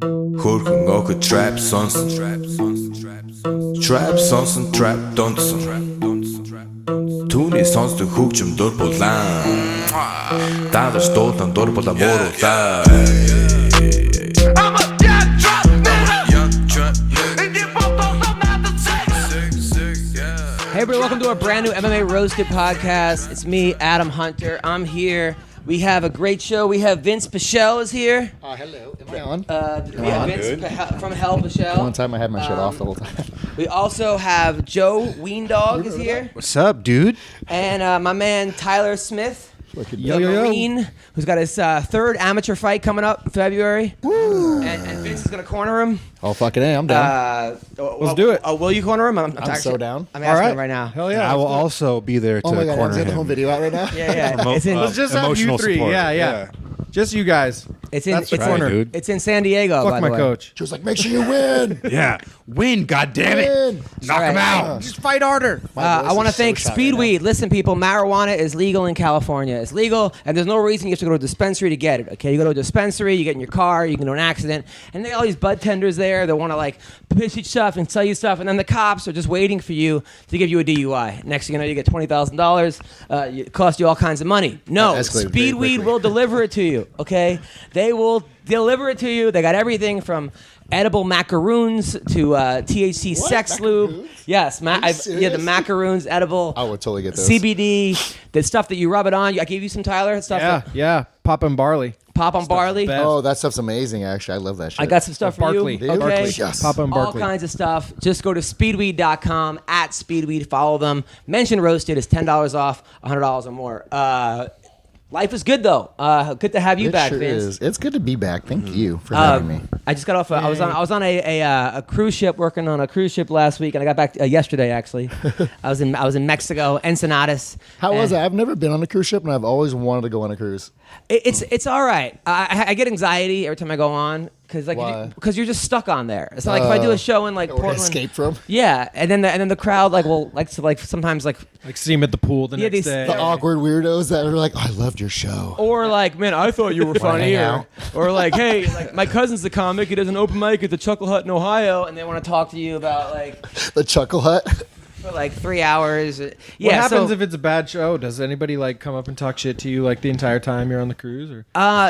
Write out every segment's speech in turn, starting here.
Хөрхөн охид trap сонсон. Trap сонсон, trap донсон. Түүний сонсдог хөгжим дур булаан. Дагаж дуулан дур булаа мууруулаа. Hey everybody, welcome to our brand new MMA Roasted Podcast. It's me, Adam Hunter. I'm here. We have a great show. We have Vinc Pichel is here. Hello. Am I on? Vinc from Hell Pichel. One time I had my shit off the whole time. We also have Joe Weendawg is here. What's up, dude? And my man Tyler Smith. The Marine, who's got his third amateur fight coming up in February. Woo. And Vince is going to corner him. Oh, fucking A, I'm down. Let's do it. Will you corner him? I'm so down. I'm asking him right now. Hell yeah. I will also be there to corner him. Oh my God, is the home video out right now? Yeah. Let's just have you three. Support. Yeah. Just you guys. It's in dude. It's in San Diego. Fuck by my the way. coach. She was like, make sure you win. Yeah. Win, goddammit. Knock him out. Just fight harder. I want to thank Speedweed. Listen, people, marijuana is legal in California. It's legal, and there's no reason you have to go to a dispensary to get it. Okay, you go to a dispensary, you get in your car, you get into an accident, and they got all these bud tenders there. They want to like pitch you stuff and sell you stuff, and then the cops are just waiting for you to give you a DUI. Next thing you know, you get $20,000. It costs you all kinds of money. No, Speedweed will deliver it to you. Okay, they will deliver it to you. They got everything from edible macaroons to THC sex lube. Yes, the macaroons, edible. I would totally get those. CBD, the stuff that you rub it on. I gave you some, Tyler. Stuff. Yeah. Pop and barley. Pop on barley. Oh, that stuff's amazing, actually. I love that shit. I got some stuff for Barkley. you. Okay. Barkley. Yes. Pop and All Barkley. kinds of stuff. Just go to speedweed.com, @speedweed. Follow them. Mention Roasted. It's $10 off, $100 or more. Life is good though. Good to have you back, sure Vince. is. It's good to be back. Thank you for having me. I just got off. I was on a cruise ship, working on a cruise ship last week, and I got back yesterday. Actually, I was in Mexico, Ensenadas. How was it? I've never been on a cruise ship, and I've always wanted to go on a cruise. It's all right. I get anxiety every time I go on Why? because you're just stuck on there. It's like if I do a show in like Portland, escape from. Yeah, and then the crowd will sometimes Like see him at the pool the next day. The awkward weirdos that are like, oh, I loved your show. Or like, man, I thought you were funny. Or like, hey, like my cousin's the comic. He does an open mic at the Chuckle Hut in Ohio, and they want to talk to you about like The Chuckle Hut. for like 3 hours. What happens if it's a bad show? Does anybody like come up and talk shit to you like the entire time you're on the cruise? Or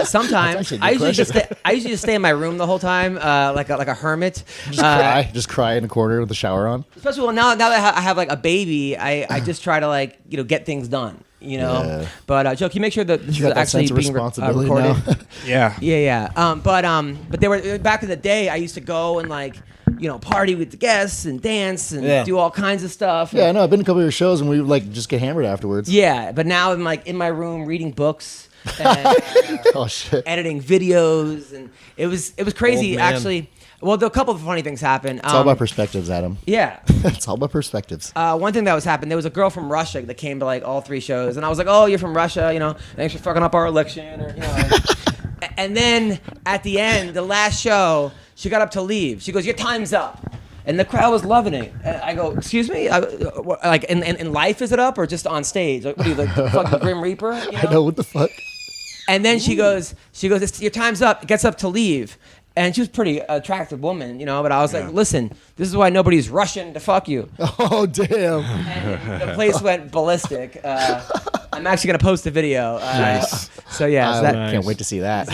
Sometimes I usually just stay in my room the whole time, like a hermit. Just cry in a corner with the shower on. Especially now that I have like a baby, I just try to get things done. Yeah. But Joe, can you make sure that this You is got that actually sense of being responsibility recorded? now. Yeah. But they were back in the day. I used to go and party with the guests and dance and do all kinds of stuff. Yeah, I know. I've been to a couple of your shows, and we would just get hammered afterwards. Yeah, but now I'm like in my room reading books and Oh shit. editing videos, and it was crazy Old man. actually. Well, a couple of funny things happened. It's all about perspectives, Adam. Yeah. It's all about perspectives. One thing that was happening, there was a girl from Russia that came to like all 3 shows, and I was like, "Oh, you're from Russia, thanks for fucking up our election," or And then at the end, the last show, she got up to leave. She goes, "Your time's up," and the crowd was loving it. And I go, "Excuse me, like in life is it up or just on stage? Like, what are you, like fucking Grim Reaper?" I know, what the fuck. And then she goes, "Your time's up." Gets up to leave. And she was a pretty attractive woman, but I was like, listen, this is why nobody's rushing to fuck you. Oh, damn. And the place went ballistic. I'm actually going to post a video. Nice. So, yeah. I can't wait to see that.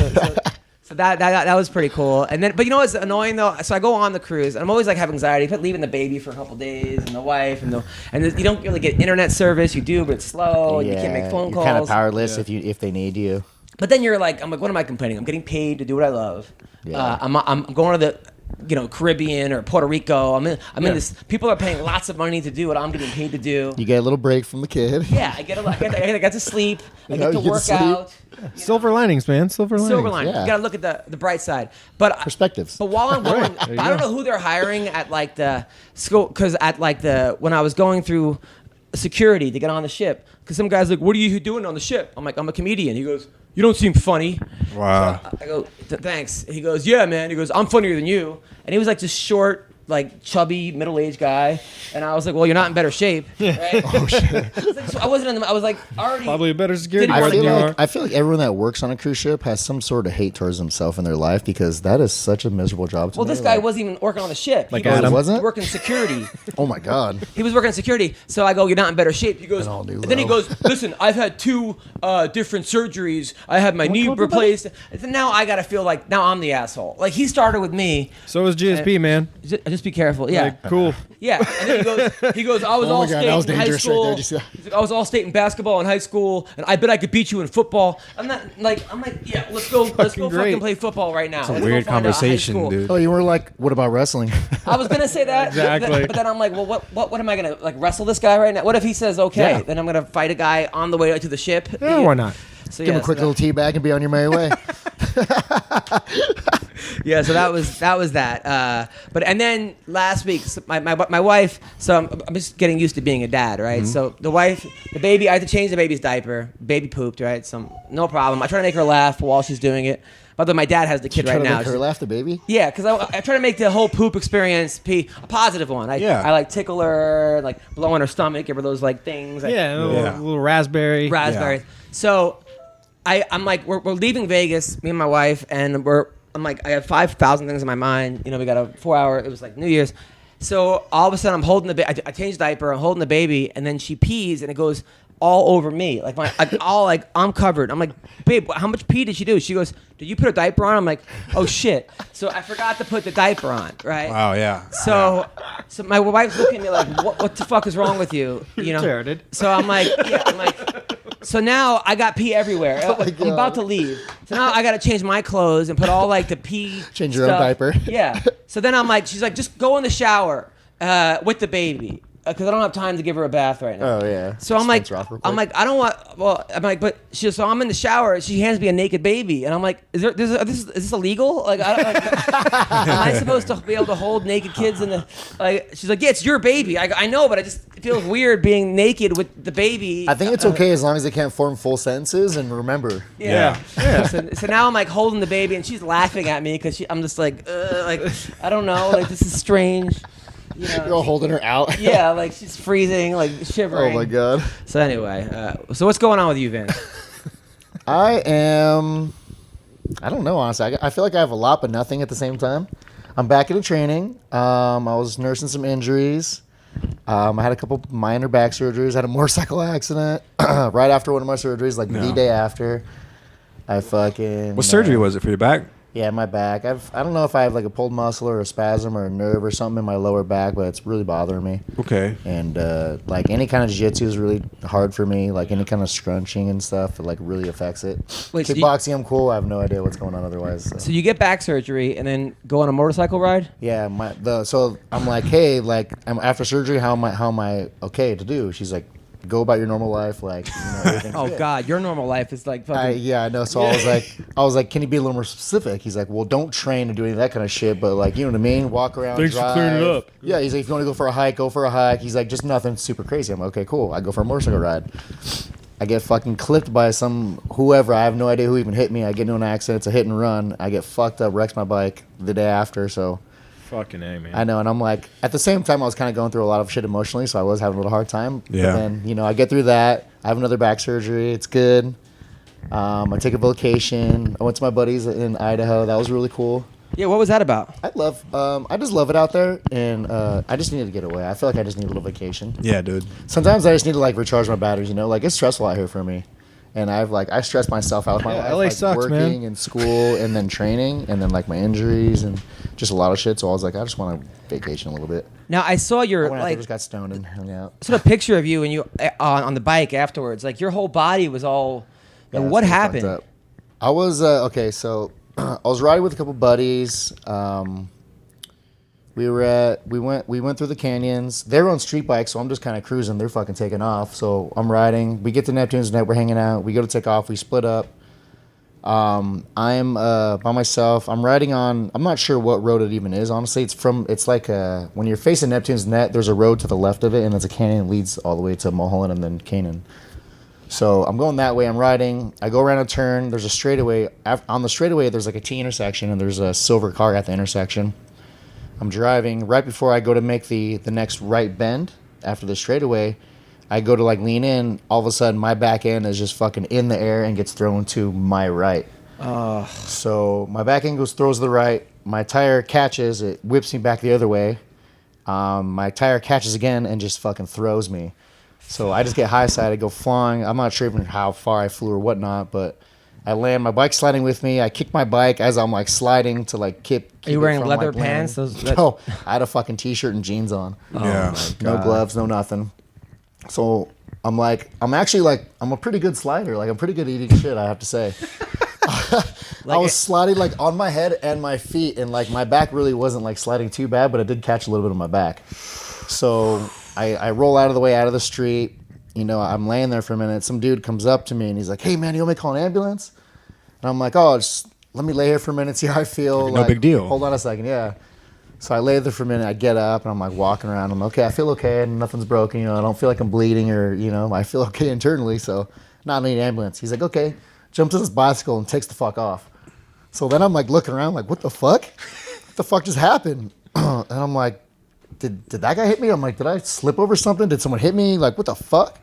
So that was pretty cool. And then, but you know what's annoying though? So I go on the cruise, and I'm always like have anxiety, leaving the baby for a couple days, and the wife, and you don't really get internet service. You do, but it's slow, and you can't make phone calls. You're kind of powerless if they need you. But then I'm like, what am I complaining? I'm getting paid to do what I love. Yeah. I'm going to the Caribbean or Puerto Rico. I'm in this. People are paying lots of money to do what I'm getting paid to do. You get a little break from the kid. Yeah, I get to sleep. I get to work out. Silver linings, man. Silver linings. Yeah. You gotta look at the bright side. But perspectives. But while I'm going, I don't know who they're hiring at like the school, because at like when I was going through security to get on the ship, because some guy's like, "What are you doing on the ship?" I'm like, "I'm a comedian." He goes, "You don't seem funny." Wow. So I go, "Thanks." He goes, "Yeah, man." He goes, "I'm funnier than you." And he was like just short, like chubby middle-aged guy, and I was like, well, you're not in better shape. Right? Oh shit. So I wasn't in the, I was like already Probably a better security Didn't guard want than to you do are. I feel like everyone that works on a cruise ship has some sort of hate towards himself in their life because that is such a miserable job to Well, me. this guy Like, wasn't even working on the ship. Like He was Adam. Wasn't? working security. oh my god. He was working security. So I go, you're not in better shape. He goes, all new, and then he though. goes, listen, I've had 2 different surgeries. I had my knee replaced. And so now I got to feel like now I'm the asshole. Like he started with me. So is GSP, man. Just be careful. Yeah. Like, cool. Yeah, and then he goes, I was Oh all my God, that was state in high dangerous right school. there. Did you see that? He's like, I was all state in basketball in high school, and I bet I could beat you in football. I'm like, yeah, let's go great. fucking play football right now. It's a Let's go weird find a high conversation, school. dude. Oh, you were like, what about wrestling? I was gonna say that, Exactly. but then I'm like, well, what am I gonna like wrestle this guy right now? What if he says okay? Yeah. Then I'm gonna fight a guy on the way to the ship. Yeah, why not? So, Give him a quick little tea bag and be on your merry way. Yeah, so that was that. But and then last week, so my wife. So I'm just getting used to being a dad, right? So the baby. I had to change the baby's diaper. Baby pooped, right? So no problem. I try to make her laugh while she's doing it. By the way, my dad has the kid Try right to now. make her laugh, the baby. Yeah, because I try to make the whole poop experience a positive one. I like tickle her, like blow on her stomach, give her those like things. Like, Yeah, a little raspberry. raspberries. So I'm like, we're leaving Vegas, me and my wife, and I'm like, I have 5,000 things in my mind. You know, we got a 4-hour. It was like New Year's. So all of a sudden, I'm holding the baby. I changed the diaper. I'm holding the baby, and then she pees, and it goes all over me. Like I'm covered. I'm like, babe, how much pee did she do? She goes, did you put a diaper on? I'm like, oh shit. So I forgot to put the diaper on, right? Wow, yeah. So my wife's looking at me like, what the fuck is wrong with you? You know. Retarded. So I'm like, so now I got pee everywhere. Oh my I'm God. about to leave. So now I got to change my clothes and put all like the pee. Change your own stuff. diaper. Yeah. So then I'm like, she's like, just go in the shower with the baby. Because I don't have time to give her a bath right now. Oh yeah. So I'm like, Rinse her off real I don't want. But so I'm in the shower. She hands me a naked baby, and I'm like, is this illegal? Like, am I supposed to be able to hold naked kids in the? Like, she's like, yeah, it's your baby. I know, but it feels weird being naked with the baby. I think it's okay as long as they can't form full sentences and remember. Yeah. So now I'm like holding the baby, and she's laughing at me because I'm just like I don't know, like this is strange. You know, You're all holding her out. yeah, like she's freezing, like shivering. Oh my god. So anyway, so what's going on with you, Vince? I don't know, honestly. I feel like I have a lot, but nothing at the same time. I'm back into training. I was nursing some injuries. I had a couple minor back surgeries. I had a motorcycle accident right after one of my surgeries, like the day after. I fucking... What surgery was it for your back? Yeah, my back. I don't know if I have like a pulled muscle or a spasm or a nerve or something in my lower back, but it's really bothering me. Okay. And like any kind of jiu-jitsu is really hard for me. Like any kind of scrunching and stuff, it like really affects it. Wait, so Kickboxing, I'm cool. I have no idea what's going on otherwise. So you get back surgery and then go on a motorcycle ride? Yeah, so I'm like, hey, like after surgery, how am I okay to do? She's like, go about your normal life, like everything's Oh good. God, your normal life is like fucking. Yeah, I know. So I was like, can you be a little more specific? He's like, well, don't train or do any of that kind of shit, but like, you know what I mean? Walk around, Thanks for drive. clearing it up. Yeah, he's like, if you want to go for a hike, go for a hike. He's like, just nothing super crazy. I'm like, okay, cool. I go for a motorcycle ride. I get fucking clipped by whoever. I have no idea who even hit me. I get into an accident. It's a hit and run. I get fucked up, wrecks my bike the day after. So Fucking A, man. I know, and I'm like, at the same time, I was kind of going through a lot of shit emotionally, so I was having a little hard time. Yeah. But then, I get through that. I have another back surgery. It's good. I take a vacation. I went to my buddies in Idaho. That was really cool. Yeah, what was that about? I just love it out there, and I just needed to get away. I feel like I just need a little vacation. Yeah, dude. Sometimes I just need to like recharge my batteries. Like it's stressful out here for me, and I stress myself out with my life, LA like sucks, working man. and school, and then training, and then like my injuries and just a lot of shit. So I was like, I just want to vacation a little bit. Now I saw your I went out there, like just got stoned and hung out. sort of picture of you and you on the bike afterwards. Like your whole body was all. Yeah, what it's really happened? fucked up. I was okay. So I was riding with a couple buddies. We went through the canyons. They were on street bikes, so I'm just kind of cruising. They're fucking taking off. So I'm riding. We get to Neptune's Net. We're hanging out. We go to take off. We split up. I'm by myself. I'm riding on. I'm not sure what road it even is. Honestly, it's like when you're facing Neptune's Net, there's a road to the left of it, and there's a canyon that leads all the way to Mulholland and then Canaan. So I'm going that way. I'm riding. I go around a turn. There's a straightaway. On the straightaway, there's like a T intersection, and there's a silver car at the intersection. I'm driving. Right before I go to make the next right bend after the straightaway, I go to like lean in. All of a sudden, my back end is just fucking in the air and gets thrown to my right. So my back end throws to the right. My tire catches. It whips me back the other way. My tire catches again and just fucking throws me. So I just get high-sided, go flying. I'm not sure even how far I flew or whatnot, but I land. My bike's sliding with me. I kick my bike as I'm like sliding to like keep Are you it wearing from, leather like, pants? landing. No, I had a fucking t-shirt and jeans on. Yeah. No gloves, no nothing. So I'm a pretty good slider. Like I'm pretty good at eating shit, I have to say. I was sliding like on my head and my feet, and like my back really wasn't like sliding too bad, but it did catch a little bit of my back. So I roll out of the way, out of the street. You know, I'm laying there for a minute. Some dude comes up to me and he's like, "Hey man, you want me to call an ambulance?" And I'm like, "Oh, just let me lay here for a minute, see how I feel." No big deal. Hold on a second, yeah. So I lay there for a minute. I get up and I'm like walking around. I'm okay. I feel okay and nothing's broken. You know, I don't feel like I'm bleeding or I feel okay internally. So not need an ambulance. He's like, okay. Jumps on his bicycle and takes the fuck off. So then I'm like looking around like, what the fuck? What the fuck just happened? And I'm like, did that guy hit me? I'm like, did I slip over something? Did someone hit me? Like, what the fuck?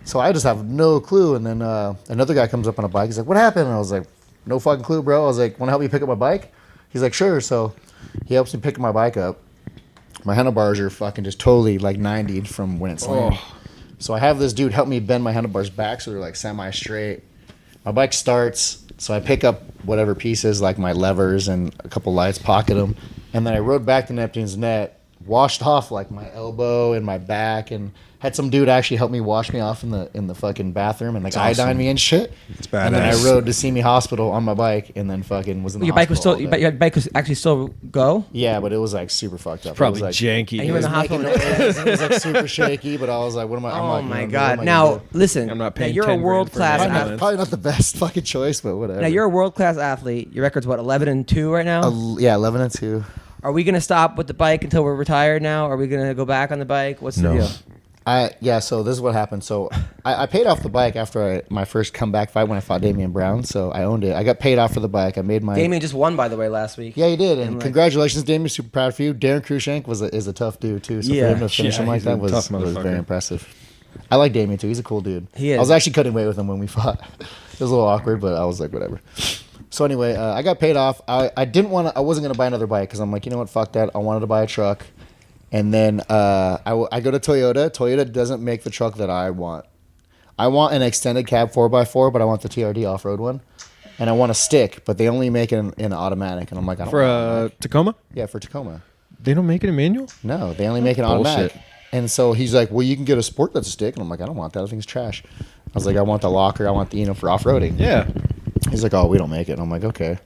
So I just have no clue. And then another guy comes up on a bike. He's like, what happened? And I was like, no fucking clue, bro. I was like, want to help me pick up my bike? He's like, sure. So he helps me pick my bike up. My handlebars are fucking just totally like 90'd from when it's slammed. So I have this dude help me bend my handlebars back so they're like semi-straight. My bike starts, so I pick up whatever pieces, like my levers and a couple lights, pocket them, and then I rode back to Neptune's Net, washed off like my elbow and my back, and had some dude actually help me wash me off in the fucking bathroom and like iodine me and shit. It's badass. And then I rode to Simi Hospital on my bike, and then fucking was in the Your bike was hospital still. all day. Your bike was actually still go. Yeah, but it was like super fucked up. Probably it was, like, janky. And you were in the hospital. It was like super shaky, but I was like, what am I? I'm Oh like, my what god! am I Now gonna do? listen. I'm not now paying you're a 10 grand world for class an Probably athlete. not, probably not the best fucking choice, but whatever. Now you're a world class athlete. Your record's what, 11-2 right now? Yeah, 11-2. Are we gonna stop with the bike until we're retired? Now, are we gonna go back on the bike? What's the deal? So this is what happened. So I paid off the bike after my first comeback fight when I fought Damian Brown. So I owned it. I got paid off for the bike. I made my. Damian just won, by the way, last week. Yeah, he did, and like- congratulations, Damian. Super proud for you. Darren Krushenk is a tough dude too. So Yeah. for him to finish him like he's a that was tough very motherfucker. impressive. I like Damian too. He's a cool dude. He is. I was actually cutting weight with him when we fought. It was a little awkward, but I was like, whatever. So anyway, I got paid off. I wasn't gonna buy another bike because I'm like, you know what, fuck that. I wanted to buy a truck. And then I go to Toyota. Toyota doesn't make the truck that I want. I want an extended cab 4x4, but I want the TRD off-road one. And I want a stick, but they only make it in automatic. And I'm like, I don't For want that. Tacoma? Yeah, for Tacoma. They don't make it in manual? No, they only make it automatic. And so he's like, well, you can get a sport that's a stick. And I'm like, I don't want that. I think it's trash. I was like, I want the locker. I want the, for off-roading. Yeah. He's like, oh, we don't make it. And I'm like, okay.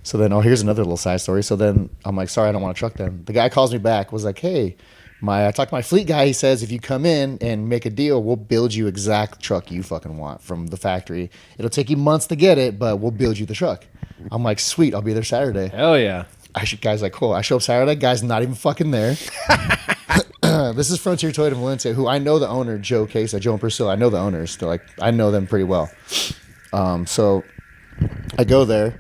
So then, here's another little side story. So then I'm like, sorry, I don't want a truck then. The guy calls me back, was like, hey, I talked to my fleet guy. He says, if you come in and make a deal, we'll build you exact truck you fucking want from the factory. It'll take you months to get it, but we'll build you the truck. I'm like, sweet, I'll be there Saturday. Hell yeah. Guy's like, cool. I show up Saturday. Guy's not even fucking there. This is Frontier Toyota Valencia, who I know the owner, Joe Case, Joe and Priscilla. I know the owners. They're like, I know them pretty well. So I go there.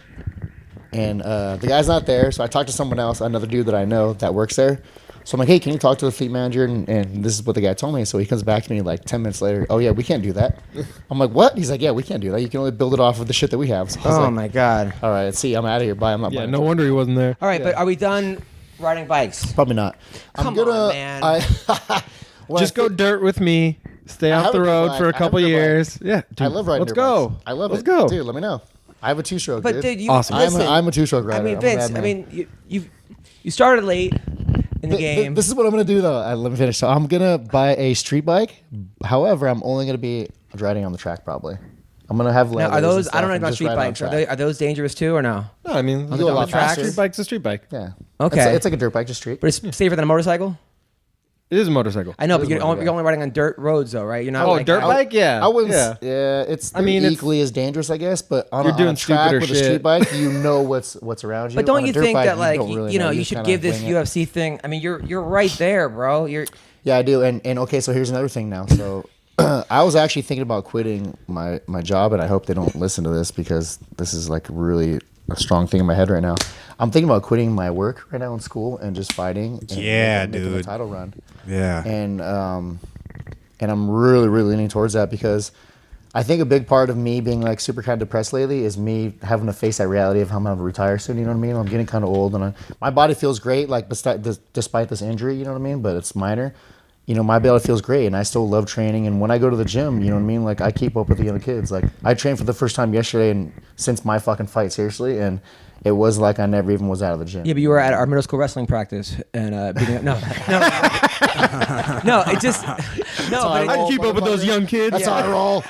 And the guy's not there, so I talked to someone else, another dude that I know that works there. So I'm like, hey, can you talk to the fleet manager? And this is what the guy told me. So he comes back to me like 10 minutes later. Oh, yeah, we can't do that. I'm like, what? He's like, yeah, we can't do that. You can only build it off of the shit that we have. So I was like, my god! all right, see, I'm out of here. Bye. I'm not Yeah, buying no it. wonder he wasn't there. All right, but are we done riding bikes? Probably not. Come on, man. Just go dirt with me. Stay off have the a good road bike. for I a have couple a good bike. years. Yeah, dude, I love riding Let's dirt go. bikes. I love Let's it. go. Dude, let me know. I have a two-stroke, But dude. dude, you Awesome. listen. I'm a two-stroke rider. I mean, I'm a Vince. bad I man. mean, you started late in the game. This is what I'm going to do, though. Let me finish. So I'm going to buy a street bike. However, I'm only going to be riding on the track, probably. I'm going to have now, levers are and those? stuff I don't know and about just street ride on bikes. track. Are those dangerous too, or no? No, I mean, You go a lot faster. street bike's a street bike. Yeah. Okay. It's like a dirt bike, just street. But it's safer than a motorcycle. It is a motorcycle. I know, It but is you're motorcycle. only, you're only riding on dirt roads, though, right? You're not. Oh, like, dirt bike? Yeah. I wouldn't. Yeah. Yeah, it's. I mean, it's- equally as dangerous, I guess. But on You're a doing track stupider with a shit. street bike, you know what's around you. But don't On a you dirt think bike, that like don't really you You should kinda give this wing it. UFC thing? I mean, you're right there, bro. You're. Yeah, I do. And okay, so here's another thing now. So I was actually thinking about quitting my job, and I hope they don't listen to this because this is like really a strong thing in my head right now. I'm thinking about quitting my work right now in school and just fighting. And making a dude. title run. Yeah. And I'm really, really leaning towards that because I think a big part of me being like super kind of depressed lately is me having to face that reality of how I'm going to retire soon. You know what I mean? I'm getting kind of old, and my body feels great, like despite this injury. You know what I mean? But it's minor. You know, my body feels great, and I still love training. And when I go to the gym, you know what I mean? Like, I keep up with the young kids. Like, I trained for the first time yesterday, and since my fucking fight, seriously, and it was like I never even was out of the gym. Yeah, but you were at our middle school wrestling practice and beating up. No, it just no. But I keep up with those young kids. That's how I roll.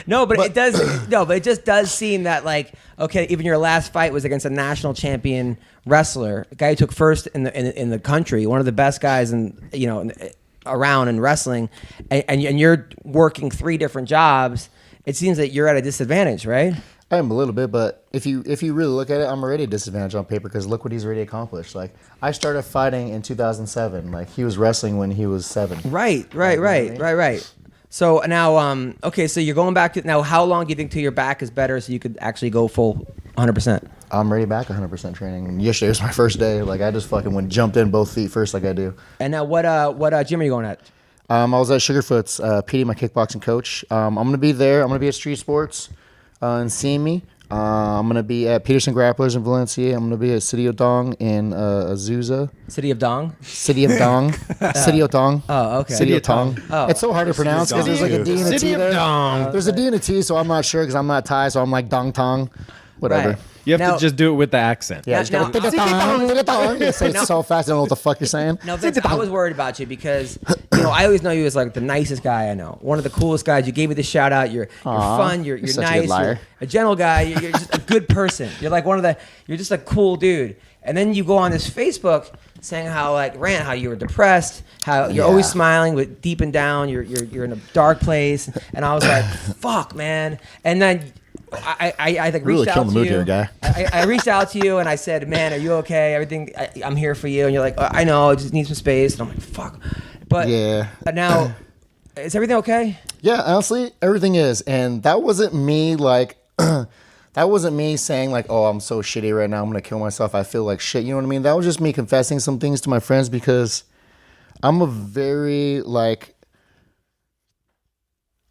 No, but it does. No, but it just does seem that like okay, even your last fight was against a national champion wrestler, a guy who took first in the country, one of the best guys around in wrestling, and you're working 3 different jobs. It seems that you're at a disadvantage, right? I am a little bit, but if you really look at it, I'm already a disadvantage on paper because look what he's already accomplished. Like, I started fighting in 2007. Like, he was wrestling when he was 7. Right. So now, okay, so you're going back to now. How long do you think till your back is better so you could actually go full 100%? I'm ready back 100% training. And yesterday was my first day. Like, I just fucking jumped in both feet first, like I do. And now, what gym are you going at? I was at Sugarfoot's, PD, my kickboxing coach. I'm gonna be there. I'm gonna be at Street Sports, and seeing me. I'm gonna be at Peterson Grapplers in Valencia. I'm gonna be at City of Dong in Azusa. City of Dong? City of Dong. City of Dong. Oh, okay. City of Dong. Oh. It's so hard to pronounce because there's like a D and a T City of there. Dong. There's a D and a T, so I'm not sure because I'm not Thai, so I'm like Dong Tong. Whatever. Right. You have Now- to just do it with the accent. Yeah, just go, you say it so fast, I don't know what the fuck you're saying. No, Vince, I was worried about you because I always know you as like the nicest guy I know, one of the coolest guys. You gave me the shout out. You're fun. You're such a nice. good liar. You're a gentle guy. You're just a good person. You're like you're just a cool dude. And then you go on this Facebook saying how you were depressed, how you're always smiling, but deep and down you're in a dark place. And I was like, fuck, man. And then I think Really reached killing out the to mood you. here, guy. I reached out to you and I said, "Man, are you okay? Everything, I'm here for you." And you're like, "I know, I just need some space." And I'm like, "Fuck," but Yeah. Now, is everything okay? Yeah, honestly, everything is. And that wasn't me like that wasn't me saying like, oh, I'm so shitty right now, I'm gonna kill myself, I feel like shit, you know what I mean? That was just me confessing some things to my friends because I'm a very like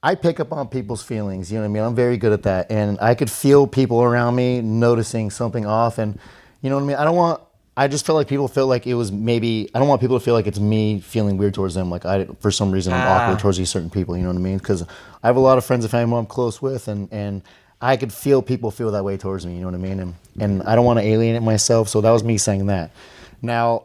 I pick up on people's feelings, you know what I mean? I'm very good at that. And I could feel people around me noticing something off, and you know what I mean? I just feel like people feel like it was maybe, I don't want people to feel like it's me feeling weird towards them. Like for some reason, I'm awkward towards these certain people, you know what I mean? Because I have a lot of friends and family I'm close with, and I could feel people feel that way towards me, you know what I mean? And I don't want to alienate myself, so that was me saying that. Now,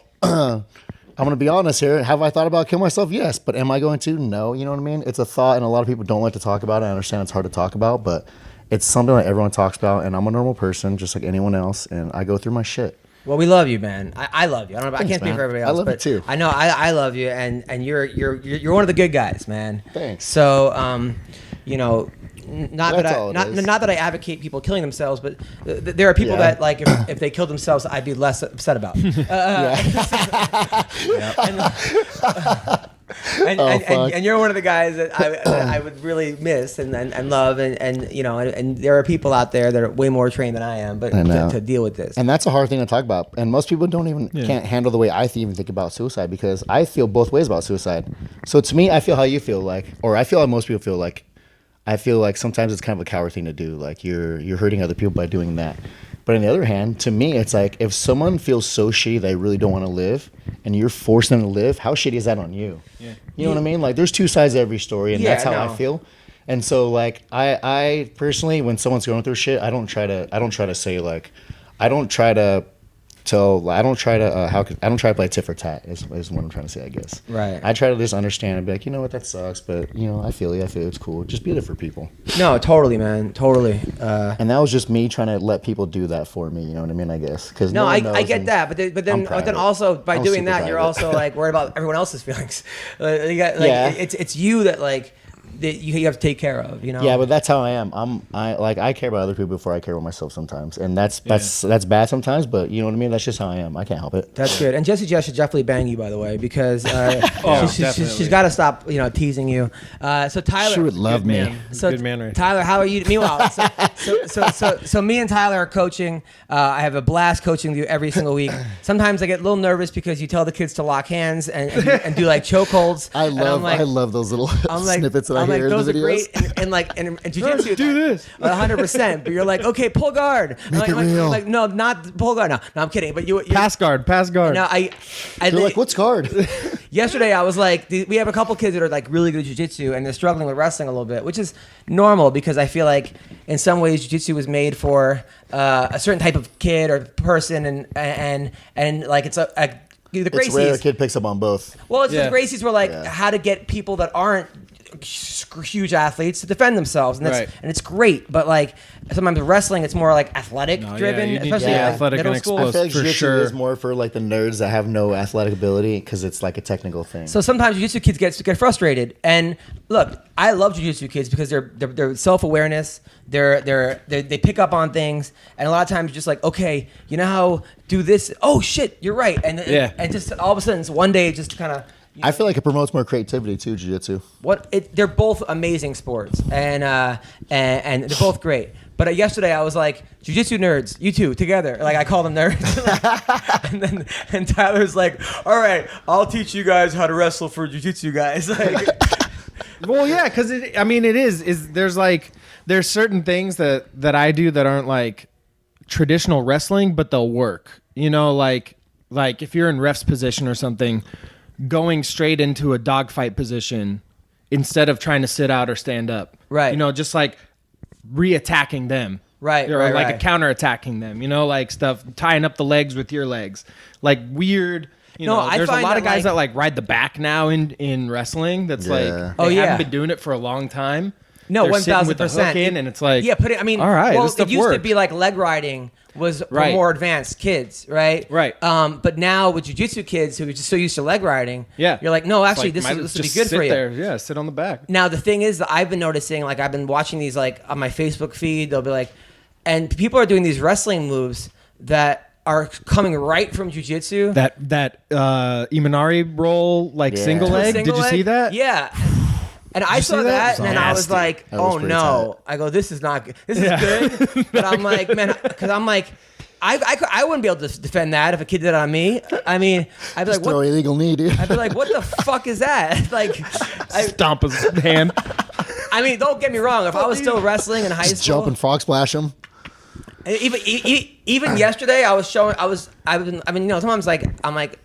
I'm going to be honest here. Have I thought about killing myself? Yes. But am I going to? No. You know what I mean? It's a thought, and a lot of people don't like to talk about it. I understand it's hard to talk about, but it's something that everyone talks about, and I'm a normal person just like anyone else, and I go through my shit. Well, we love you, man. I love you. I can't speak man. for everybody I else. love you but too. I know I love you, and you're one of the good guys, man. Thanks. So, not That's that I advocate people killing themselves, but there are people that like if they killed themselves, I'd be less upset about. And you're one of the guys that I would really miss and love, and there are people out there that are way more trained than I am, but to deal with this. And that's a hard thing to talk about. And most people can't handle the way I even think about suicide, because I feel both ways about suicide. So to me, I feel how you feel like, or I feel how most people feel like. I feel like sometimes it's kind of a coward thing to do. Like you're hurting other people by doing that. But on the other hand, to me, it's like if someone feels so shitty they really don't want to live, and you're forcing them to live, how shitty is that on you? Yeah. You know what I mean? Like there's two sides to every story, and that's how I feel. And so like I personally, when someone's going through shit, I don't try to play tit for tat is what I'm trying to say, I guess. Right. I try to just understand and be like, you know what, that sucks, but I feel it's cool. Just be there for people. No, totally, man, totally. And that was just me trying to let people do that for me. You know what I mean? I guess because I get that, but then also by doing that, you're also like worried about everyone else's feelings. It's you that like that you have to take care of. You know. Yeah, but that's how I am. I care about other people before I care about myself sometimes, and that's bad sometimes. But you know what I mean. That's just how I am. I can't help it. That's good. And Jessie Jess should definitely bang you, by the way, because she's got to stop, teasing you. So Tyler, she would love me. Man. So Good man, right? Tyler, how are you? Meanwhile, so me and Tyler are coaching. I have a blast coaching you every single week. Sometimes I get a little nervous because you tell the kids to lock hands and do like chokeholds. I love those little snippets that I hear in the videos. Those are great. And jiu-jitsu, do this. 100%. But you're like, okay, pull guard. Make it real. Like, no, not pull guard. No, I'm kidding. But you Pass guard. No, They're like, what's guard? Yesterday, I was like, we have a couple kids that are like really good at jiu-jitsu, and they're struggling with wrestling a little bit, which is normal because I feel like in some ways jiu-jitsu was made for a certain type of kid or person, and like it's the Gracies. It's rare a kid picks up on both. Well, the Gracies were like how to get people that aren't huge athletes to defend themselves, and it's great. But like sometimes wrestling, it's more like athletic driven, especially athletic middle and school. I feel like for jiu-jitsu sure. is more for like the nerds that have no athletic ability because it's like a technical thing. So sometimes jiu-jitsu kids get frustrated. And look, I love jiu-jitsu kids because they're self-awareness. They pick up on things, and a lot of times you're just like, okay, you know how do this? Oh shit, you're right. And just all of a sudden, it's one day just kind of. I feel like it promotes more creativity too, jiu-jitsu. They're both amazing sports, and they're both great. But yesterday I was like, jiu-jitsu nerds, you two together. Like I call them nerds. and Tyler's like, all right, I'll teach you guys how to wrestle for jiu-jitsu guys. Like, Well, yeah, because there's certain things that I do that aren't like traditional wrestling, but they'll work. You know, like if you're in ref's position or something, going straight into a dogfight position instead of trying to sit out or stand up. Right. You know, just like re-attacking them. Right. Or right, like right. a counter-attacking them. You know, like stuff, tying up the legs with your legs. Like weird. There's a lot of guys that like ride the back now in wrestling. That's like they haven't been doing it for a long time. No, They're sitting with the 1,000%. hook in, and it's like all right, well, this stuff it used to works. be like leg riding was for more advanced kids, right? Right. But now with jiu-jitsu kids who are just so used to leg riding, you're like, no, actually, Like, this would be just good sit for you. there. Yeah, sit on the back. Now the thing is that I've been noticing, like I've been watching these like on my Facebook feed. They'll be like, and people are doing these wrestling moves that are coming right from jiu-jitsu. That Imanari roll, like single leg. Did you see that? Yeah. And I saw that, and then I was like, That was oh pretty no. I go, this is not good. This is good. But I'm like, man, because I'm like, I wouldn't be able to defend that if a kid did it on me. I mean, I'd be like, Throw what? illegal knee, dude. I'd be like, what the fuck is that? Like, Stomp his hand. I mean, don't get me wrong. If I was still wrestling in high Just school, jump and frog splash him. Even yesterday, sometimes I'm like,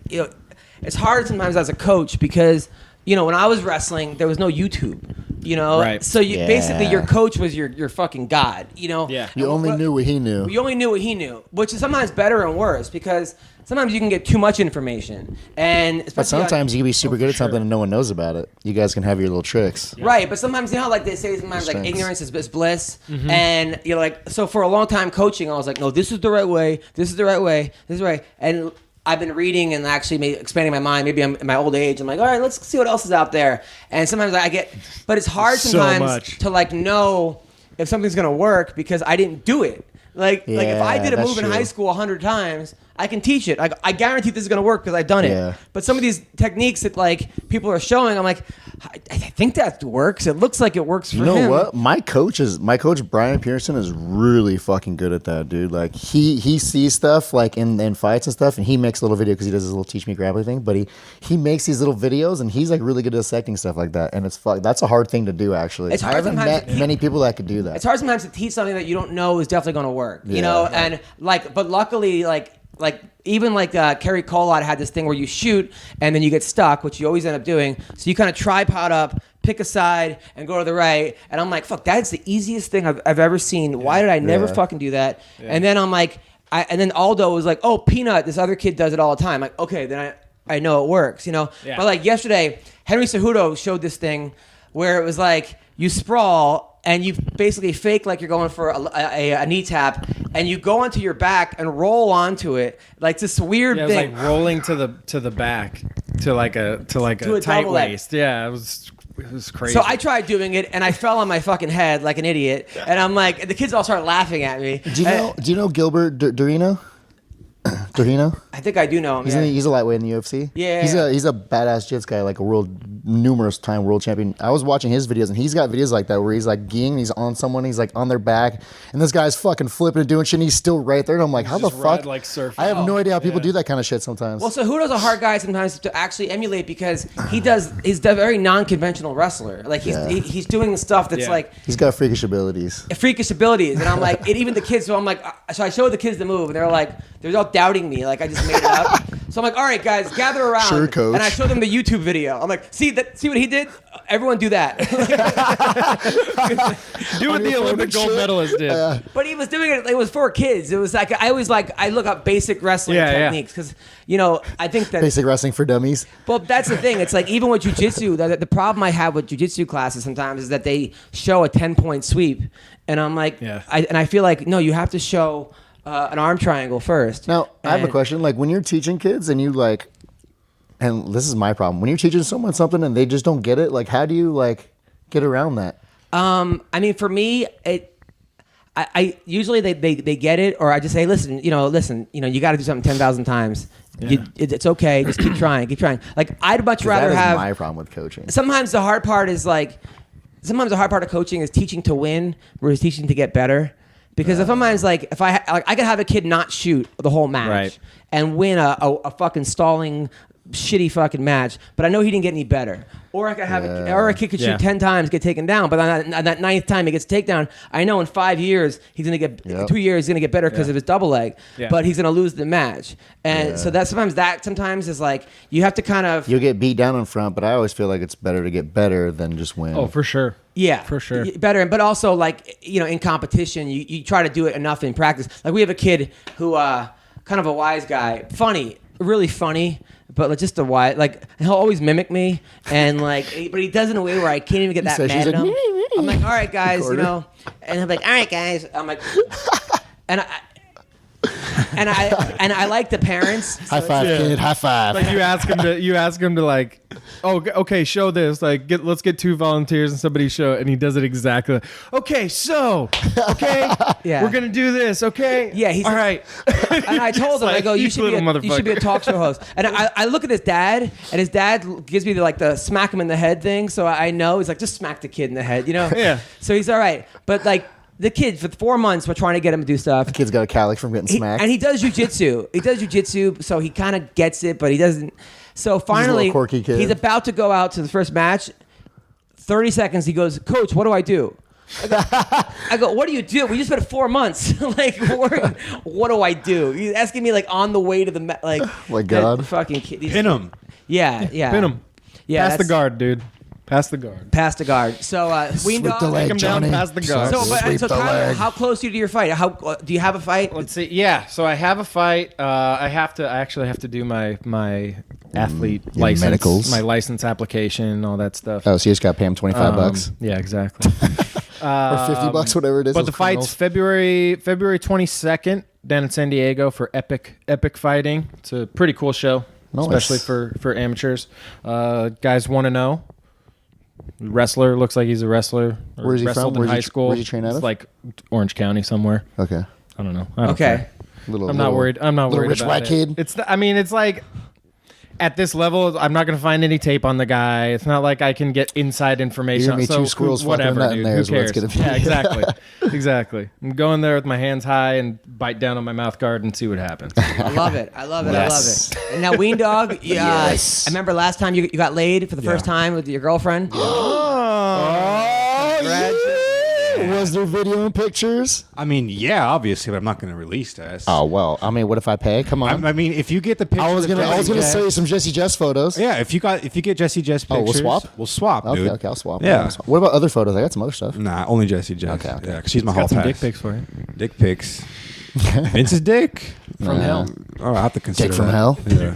it's hard sometimes as a coach because, when I was wrestling, there was no YouTube, Right. So basically your coach was your fucking god, Yeah. You only knew what he knew. You only knew what he knew, which is sometimes better and worse because sometimes you can get too much information, and But sometimes you can be super good at something and no one knows about it. You guys can have your little tricks. Right, but sometimes how like they say sometimes like ignorance is bliss, and you're like, so for a long time coaching, I was like, no, this is the right way, this is the right way, this is right, and I've been reading and actually expanding my mind. Maybe I'm in my old age. I'm like, all right, let's see what else is out there. And sometimes but it's hard sometimes to like know if something's gonna work because I didn't do it. Like if I did a move in high school 100 times, I can teach it. I guarantee this is gonna work because I've done it. Yeah. But some of these techniques that like people are showing, I'm like, I think that works. It looks like it works for him. You know what? My coach Brian Pearson is really fucking good at that, dude. Like he sees stuff like in fights and stuff, and he makes a little video because he does his little teach me grappling thing. But he makes these little videos, and he's like really good at dissecting stuff like that. And that's a hard thing to do, actually. It's hard I haven't met many people that could do that. It's hard sometimes to teach something that you don't know is definitely going to work. And but luckily even Kerry Colott had this thing where you shoot and then you get stuck, which you always end up doing. So you kind of tripod up, pick a side, and go to the right. And I'm like, fuck, that's the easiest thing I've ever seen. Why did I never fucking do that? Yeah. And then I'm like, and then Aldo was like, oh, Peanut, this other kid does it all the time. Like, okay, then I know it works, Yeah. But like yesterday, Henry Cejudo showed this thing where it was like you sprawl and you basically fake like you're going for a knee tap, and you go onto your back and roll onto it like this weird thing. It was like rolling to the back. a a tight double leg. waist. Yeah, it was crazy. So I tried doing it, and I fell on my fucking head like an idiot. And I'm like, the kids all started laughing at me. Do you know Gilbert Dorino? Dorino? I think I do know him. He's a lightweight in the UFC. Yeah. He's a badass jits guy, like a numerous time world champion. I was watching his videos, and he's got videos like that where he's like geeing, he's on someone, he's like on their back, and this guy's fucking flipping and doing shit, and he's still right there. And I'm like, how the fuck? Like surfing. I have no idea how people do that kind of shit sometimes. Well, so who does a hard guy sometimes to actually emulate, because he's a very non-conventional wrestler. Like he's doing stuff that's like he's got freakish abilities. And I'm like, even the kids. So I'm like, so I showed the kids the move, and they're all doubting me, like I just made it up. So I'm like, all right, guys, gather around. Sure, coach. And I showed them the YouTube video. I'm like, see what he did? Everyone do that. Do what the Olympic gold medalist did. But he was doing it. It was for kids. It was like I look up basic wrestling techniques because I think that basic wrestling for dummies. Well, that's the thing. It's like even with jiu-jitsu, the problem I have with jiu-jitsu classes sometimes is that they show a 10-point sweep, and I'm like, I feel like no, you have to show an arm triangle first. Now I have a question. Like when you're teaching kids and you like. And this is my problem. When you're teaching someone something and they just don't get it, like how do you like get around that? I mean, for me, I usually they get it, or I just say, listen, you got to do something 10,000 times. Yeah. It's okay. Just keep trying. Like I'd much rather have. That's my problem with coaching. Sometimes the hard part of coaching is teaching to win versus teaching to get better. Because sometimes, like, if I could have a kid not shoot the whole match and win a fucking stalling, shitty fucking match, but I know he didn't get any better. Or I could have a kid could shoot 10 times, get taken down, but on that 9th time he gets a takedown, I know in 5 years he's gonna get 2 years he's gonna get better because of his double leg, but he's gonna lose the match. And so sometimes is like you have to kind of you'll get beat down in front, but I always feel like it's better to get better than just win. Oh, for sure. Yeah, for sure. Better, but also like in competition, you try to do it enough in practice. Like we have a kid who kind of a wise guy, funny, really funny. But just a why, like he'll always mimic me, and like, but he does it in a way where I can't even get that mad at him. I'm like, all right, guys, and he'll be like, all right, guys. I'm like, and I like the parents. High five, kid. High five. Like you ask him to like, oh, okay, show this. Like, let's get 2 volunteers and somebody show it, and he does it exactly. Okay, so, we're gonna do this. Okay, he's all right. And I told him, I go, you should be a talk show host. And I look at his dad, and his dad gives me the smack him in the head thing. So I know he's like, just smack the kid in the head, Yeah. So he's all right, but like. The kid, for 4 months, we're trying to get him to do stuff. The kid's got a calic from getting smacked. And he does jujitsu. So he kind of gets it, but he doesn't. So finally, he's a quirky kid. He's about to go out to the first match. 30 seconds, he goes, Coach, what do I do? I go, what do you do? We just spent 4 months. Like, what do I do? He's asking me, like, on the way to the like. Oh my God. Fucking kid. Pin him. Yeah. Pin him. Yeah, Pass the guard, dude. Pass the guard. So, Weendawg, the leg, take him down, Johnny. pass the guard. Sweep the leg. How close are you to your fight? Do you have a fight? Let's see. Yeah, so I have a fight. I actually have to do my athlete your license, medicals. my license application, all that stuff. Oh, so you just got to pay him $25. Yeah, exactly. Or $50, whatever it is. But the fight's February 22nd down in San Diego for Epic Fighting. It's a pretty cool show, especially for amateurs. Guys want to know. Wrestler, looks like he's a wrestler. Where's he from? In high school. Where's he trained out of? It's like Orange County somewhere. Okay. I don't know. I don't Okay. care. I'm not worried. I'm not worried rich about white it. kid. It's like at this level, I'm not going to find any tape on the guy. It's not like I can get inside information. You're gonna be two squirrels fucking a nut in there Who is what it's cares? gonna be. Yeah, exactly. Exactly. I'm going there with my hands high and bite down on my mouth guard and see what happens. I love it. Yes. And now, Weendawg, Yes. I remember last time you got laid for the first time with your girlfriend. Was there video and pictures? I mean, yeah, obviously, but I'm not going to release that. Oh well, I mean, what if I pay? Come on. I mean, if you get the pictures, I was gonna show you some Jesse Jess photos. Yeah, if you get Jesse Jess pictures, we'll swap. We'll swap, Okay, dude. okay, I'll swap. Yeah. I'll swap. What about other photos? I got some other stuff. Nah, only Jesse Jess. Okay. Yeah, because she's my hall Got some pass. dick pics for you. Dick pics. Vince's dick From hell. Oh, I have to consider Dick from that. hell. Yeah.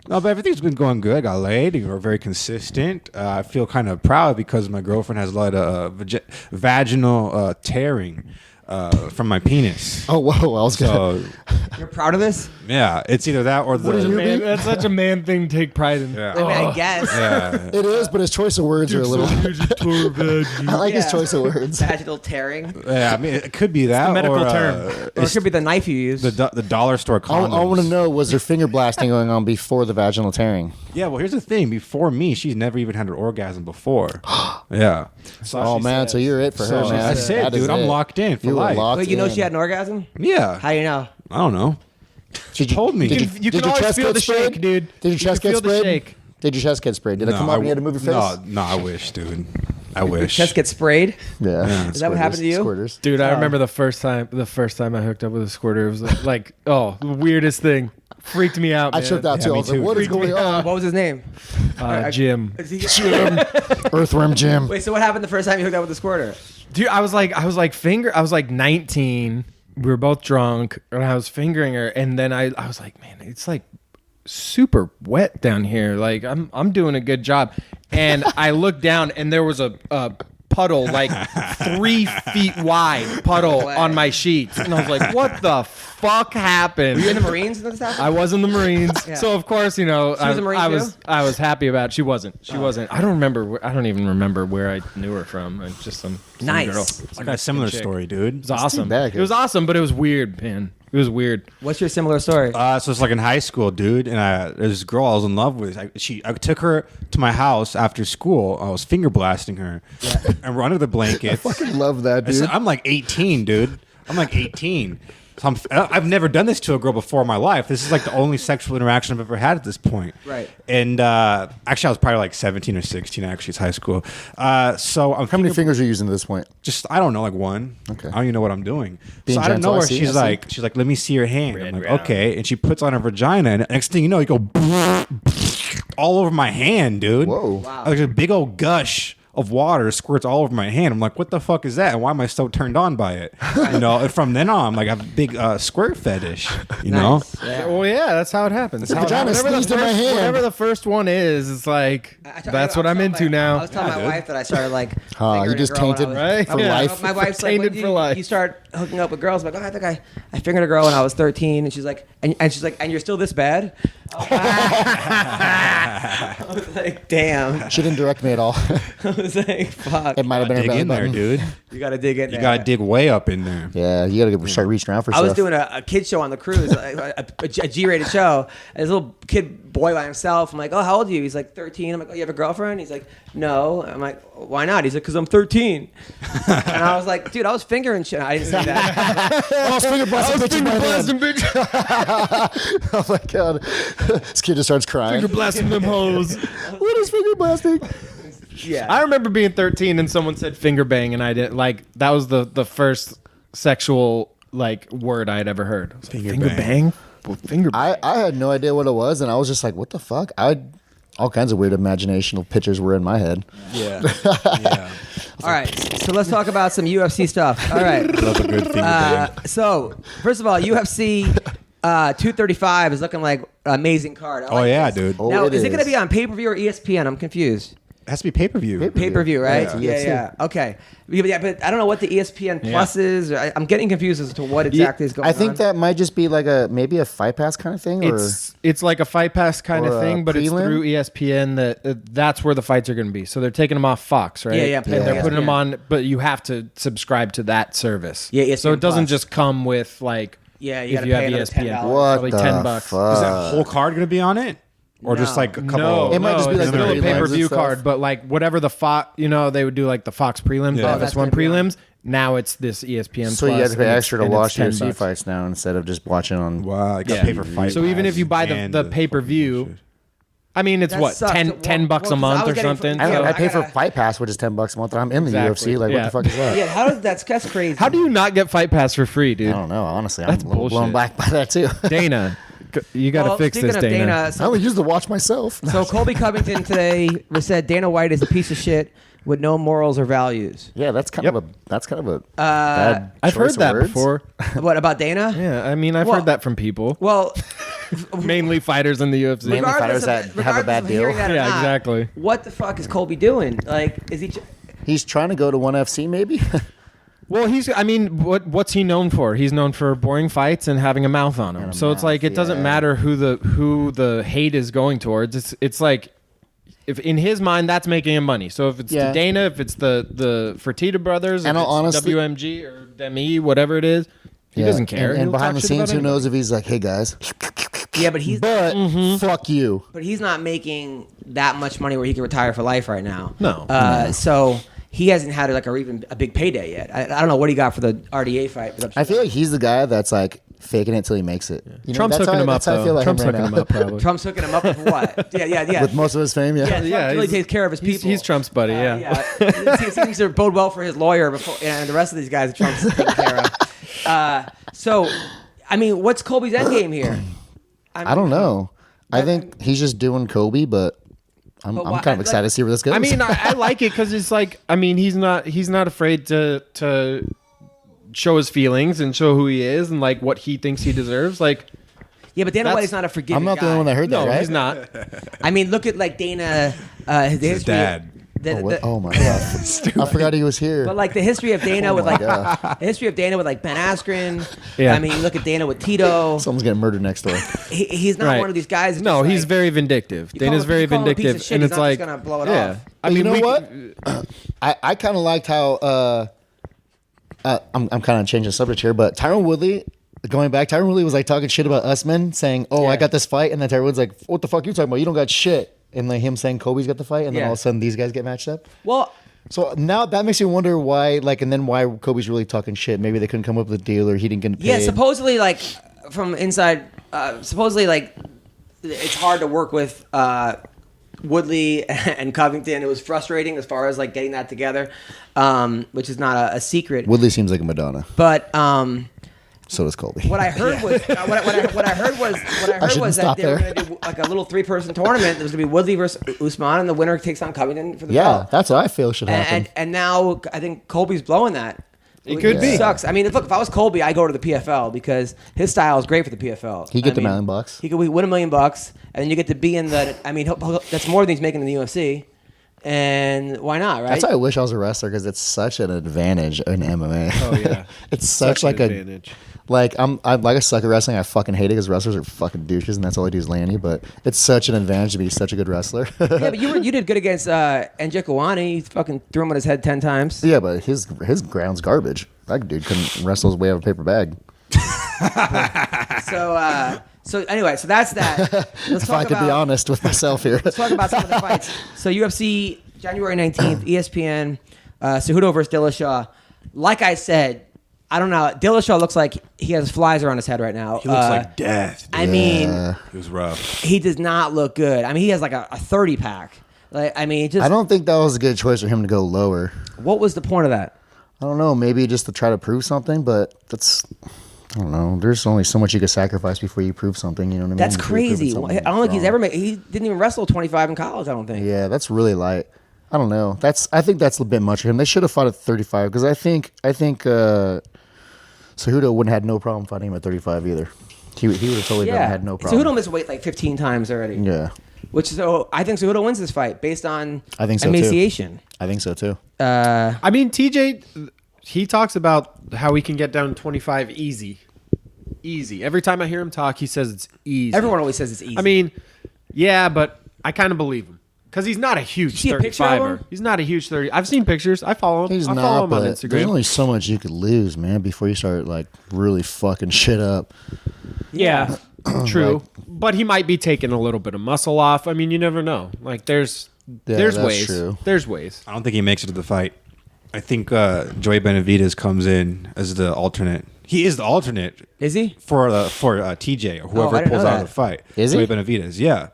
No, but everything's been going good. I got laid. We're very consistent. I feel kind of proud because my girlfriend has a lot of vaginal tearing. from my penis. Oh, whoa. I was going to. So You're proud of this? yeah, it's either that or the. Man, that's such a man thing to take pride in. Yeah. I mean, I guess. Yeah. It is, but his choice of words are a little. I like his Yeah. choice of words. Vaginal tearing. Yeah, I mean, it could be that medical or, term. Or it it's could be the knife you use. the dollar store condoms. I want to know, was there finger blasting going on before the vaginal tearing? Yeah, well, here's the thing. Before me, she's never even had an orgasm before. Yeah. So Oh, she man. said- So you're it for her, So man. that's it, That is dude. I'm it. locked in for You were life. locked Wait, you know in. she had an orgasm? Yeah. How do you know? I don't know. Did you, told me. Did You you, You did can your always chest feel get the sprayed? shake, dude. Did your You chest can get feel the sprayed? shake. Did your chest get sprayed? Did it come up and you had to move your face? No, I wish, dude. I wish. Chest gets sprayed? Yeah. Is that what happened to you? Squirters. Dude, I remember the first time I hooked up with a squirter. It was like the weirdest thing. Freaked me out, I man. tripped out Yeah, too. I me was like, too. what is going on? What was his name? Jim. Is he- Earthworm Jim. Wait, so what happened the first time you hooked up with the squirter? Dude, I was like 19. We were both drunk, and I was fingering her, and then I was like, man, it's like super wet down here. Like I'm doing a good job, and I looked down, and there was a puddle like 3 feet wide puddle on my sheets, and I was like, what the fuck happened? Were you in the Marines when this happened? I was in the Marines, Yeah. so of course, you know, She was a Marine I too? was happy about it. She wasn't. She wasn't. I don't remember. I don't even remember where I knew her from. It's just some Nice. girl. I got a similar chick. story, dude. It was awesome. bad, It was awesome, but it was weird, man. It was weird. What's your similar story? So it's like in high school, dude, and there's this girl I was in love with. I took her to my house after school. I was finger blasting her, and we're under the blankets. Fucking love that, dude. I'm like 18, dude. I'm like 18. So I've never done this to a girl before in my life. This is like the only sexual interaction I've ever had at this point. Right. And actually, I was probably like 17 or 16. Actually, it's high school. So I'm How many fingers are you using at this point? just I don't know, like one. Okay. I don't even know what I'm doing. Being So I don't know gentle, I where see, she's I see. like, let me see your hand. I'm like, okay, and she puts on her vagina, and next thing you know, you go all over my hand, dude. Whoa. Wow. Like a big old gush of water squirts all over my hand. I'm like, what the fuck is that? And why am I so turned on by it? You know, and from then on, I'm like, I have a big squirt fetish. You know. Nice. Yeah. Well, yeah, that's how it happens. The vagina sneezed in my hand. Whatever the first one is, it's like that's what I'm into I now. was telling my wife that I started like. You fingering a just girl when I tainted was- Right? for Yeah. life. My wife's like, Tainted when for life. you start hooking up with girls. I'm like, oh, I think I fingered a girl when I was 13, and she's like, and she's like, and you're still this bad? I was like, damn. She didn't direct me at all. I was like, fuck. It might have been Dig her belly in there, button. dude. You gotta dig in You there. gotta dig way up in there. Yeah, you gotta start reaching around for I stuff. was doing a kid show on the cruise, a G-rated show. And this little kid boy by himself. I'm like, oh, how old are you? He's like 13. I'm like, oh, you have a girlfriend? He's like, no. I'm like, why not? He's like, because I'm 13. And I was like, dude, I was fingering shit. I didn't say that. I was finger blasting bitches by hand. Oh my god. This kid just starts crying. Finger blasting them hoes. What is finger blasting? Yeah. I remember being 13 and someone said finger bang, and I didn't like. That was the first sexual like word I had ever heard. I was like, Finger bang. Well, finger bang. I had no idea what it was, and I was just like, what the fuck? All kinds of weird imaginational pictures were in my head. Yeah. Yeah. All right. So let's talk about some UFC stuff. All right. Love a good finger bang. So, first of all, UFC 235 is looking like an amazing card. I Oh like yeah, this. dude. Oh, Now, it is it going to is. be on pay-per-view or ESPN? I'm confused. It has to be pay-per-view. Pay-per-view, right? Yeah. Yeah. Okay. Yeah, but I don't know what the ESPN Plus is. I'm getting confused as to what exactly is going on. I think that might just be like maybe a Fight Pass kind of thing. It's like a Fight Pass kind or of a thing, but it's prelim? through ESPN. That's where the fights are going to be. So they're taking them off Fox, right? Yeah, And they're yeah. putting them Yeah. on, but you have to subscribe to that service. Yeah, ESPN So it doesn't Plus. just come with like. Yeah, you if gotta you pay have another ESPN. $10. What Probably the $10. fuck? Is that whole card gonna be on it, or just No. like a couple? No, It might just be it's like the still a prelims pay-per-view and stuff. card, but like whatever the Fox, they would do like the Fox prelims, Yeah. Oh, the that's FS1 gonna be on. prelims. Now it's this ESPN. So you Plus, have to pay and extra to and it's watch UFC $10. fights now instead of just watching on. Wow, I got Yeah. to pay for fight. So even Pass if you buy and the pay-per-view, I mean, it's That what, sucks. 10 bucks Well, a 'cause I month was or getting something? from- I I pay for gotta- Fight Pass, which is $10 a month, and I'm in the Exactly. UFC. Like, what Yeah. the fuck is that? Yeah, how does that's crazy. How do you not get Fight Pass for free, I dude? don't know. Honestly, That's I'm a little blown bullshit. back by that too. Dana, you got to Well, fix speaking this, of Dana. I only use the watch myself. So Colby Covington today said Dana White is a piece of shit with no morals or values. Yeah, that's kind of a bad I've choice heard of that words. before. What about Dana? Yeah, I mean, I've Well- heard that from people, Well, mainly fighters in the UFC. Mainly regardless fighters of, that have a regardless bad of deal. hearing that or Yeah, not, exactly. What the fuck is Colby doing? Like, is he? He's trying to go to ONE FC, maybe. Well, what's he known for? He's known for boring fights and having a mouth on him. So it's like it doesn't matter who the hate is going towards. It's like if in his mind that's making him money. So if it's to Dana, if it's the Fertitta brothers, and if it's honestly, WMG or Demi, whatever it is, he doesn't care. And behind the scenes, who knows if he's like, hey guys. Yeah, but fuck you. But he's not making that much money where he can retire for life right now. No. So he hasn't had like a big payday yet. I don't know what he got for the RDA fight. But I feel like he's the guy that's like faking it till he makes it. You know, Trump's hooking him up. That's how I feel like Trump's him right hooking now. him up. Probably. Trump's hooking him up with what? Yeah. With most of his fame, Yeah, Trump really takes care of his people. He's Trump's buddy. It seems to bode well for his lawyer before, and the rest of these guys that Trump's taking care of. So, I mean, what's Colby's endgame here? I don't know. I think he's just doing Kobe, but I'm kind of excited to see where this goes. I mean, I like it because it's like, I mean, he's not afraid to show his feelings and show who he is and like what he thinks he deserves. Like, yeah, but Dana White's not a forgiving I'm not the only one that heard that, no, right? he's not. I mean, look at like Dana. His dad. Oh my god! I forgot he was here. But like the history of Dana with like the history of Dana with like Ben Askren. Yeah. I mean, look at Dana with Tito. Someone's getting murdered next door. He's not one of these guys. No, just, he's like, very vindictive. you call Dana's him- very you call him a piece of vindictive, shit, and he's it's not like, just gonna blow it yeah. off. I mean, you know what? I kind of liked how I'm kind of changing the subject here, but Tyron Woodley. Going back, Tyron Woodley was like talking shit about us men, saying, "Oh, I got this fight," and then Tyron Woodley's like, "What the fuck you talking about? You don't got shit." And like him saying Kobe's got the fight, and then all of a sudden these guys get matched up. Well, so now that makes me wonder why, like, and then why Kobe's really talking shit. Maybe they couldn't come up with a deal, or he didn't get paid. yeah, supposedly like from inside, supposedly like it's hard to work with Woodley and Covington. It was frustrating as far as like getting that together, which is not a secret. Woodley seems like a Madonna, But so does Colby. what I heard was what I heard was that they were going to do like a little 3-person tournament. There was going to be Woodley versus Usman, and the winner takes on Covington for the belt. That's what I feel should happen. And now I think Colby's blowing that. It could be. Sucks. I mean, look, if I was Colby, I go to the PFL because his style is great for the PFL. He get the $1 million. He could win $1 million, and then you get to be in the. I mean, that's more than he's making in the UFC. And why not, right? That's why I wish I was a wrestler because it's such an advantage in MMA. Oh yeah, it's such like an advantage. Like I'm like a sucker at wrestling. I fucking hate it because wrestlers are fucking douches, and that's all I do is land you. But it's such an advantage to be such a good wrestler. Yeah, but you did good against Njokuani. You fucking threw him on his head 10 times. Yeah, but his ground's garbage. That dude couldn't wrestle his way out of a paper bag. So anyway, so that's that. Let's If I could be honest with myself here. Let's talk about some of the fights. So UFC January 19th, ESPN, Cejudo versus Dillashaw. Like I said, I don't know. Dillashaw looks like he has flies around his head right now. He looks like death. I mean, It was rough. he does not look good. I mean, he has like a 30 pack. Like, I mean, just I don't think that was a good choice for him to go lower. what was the point of that? I don't know. Maybe just to try to prove something, but that's. I don't know. There's only so much you can sacrifice before you prove something. You know what I mean? That's Before you prove crazy. I something don't think he's wrong. ever made. He didn't even wrestle 25 in college. I don't think. Yeah, that's really light. I don't know. I think that's a bit much for him. They should have fought at 35 because I think Cejudo wouldn't have had no problem fighting him at 35 either. He would have totally had no problem. Cejudo missed weight like 15 times already. Yeah, So I think Cejudo wins this fight based on I think so too. emaciation. I think so too. I mean, TJ, he talks about how he can get down 25 easy. Every time I hear him talk, he says it's easy. Everyone always says it's easy. I mean, yeah, but I kind of believe him because he's not a huge see a picture of 35er. him? He's not a huge 30. I've seen pictures. I follow him. He's I follow not, him on but there's Instagram. only so much you could lose, man, before you start like really fucking shit up. Yeah, true. But he might be taking a little bit of muscle off. I mean, you never know. Like, there's that's ways. true. There's ways. I don't think he makes it to the fight. I think Joey Benavidez comes in as the alternate. He is the alternate. Is he? For TJ or I whoever didn't pulls know out of that. the fight. Is he? Joey Benavidez, yeah.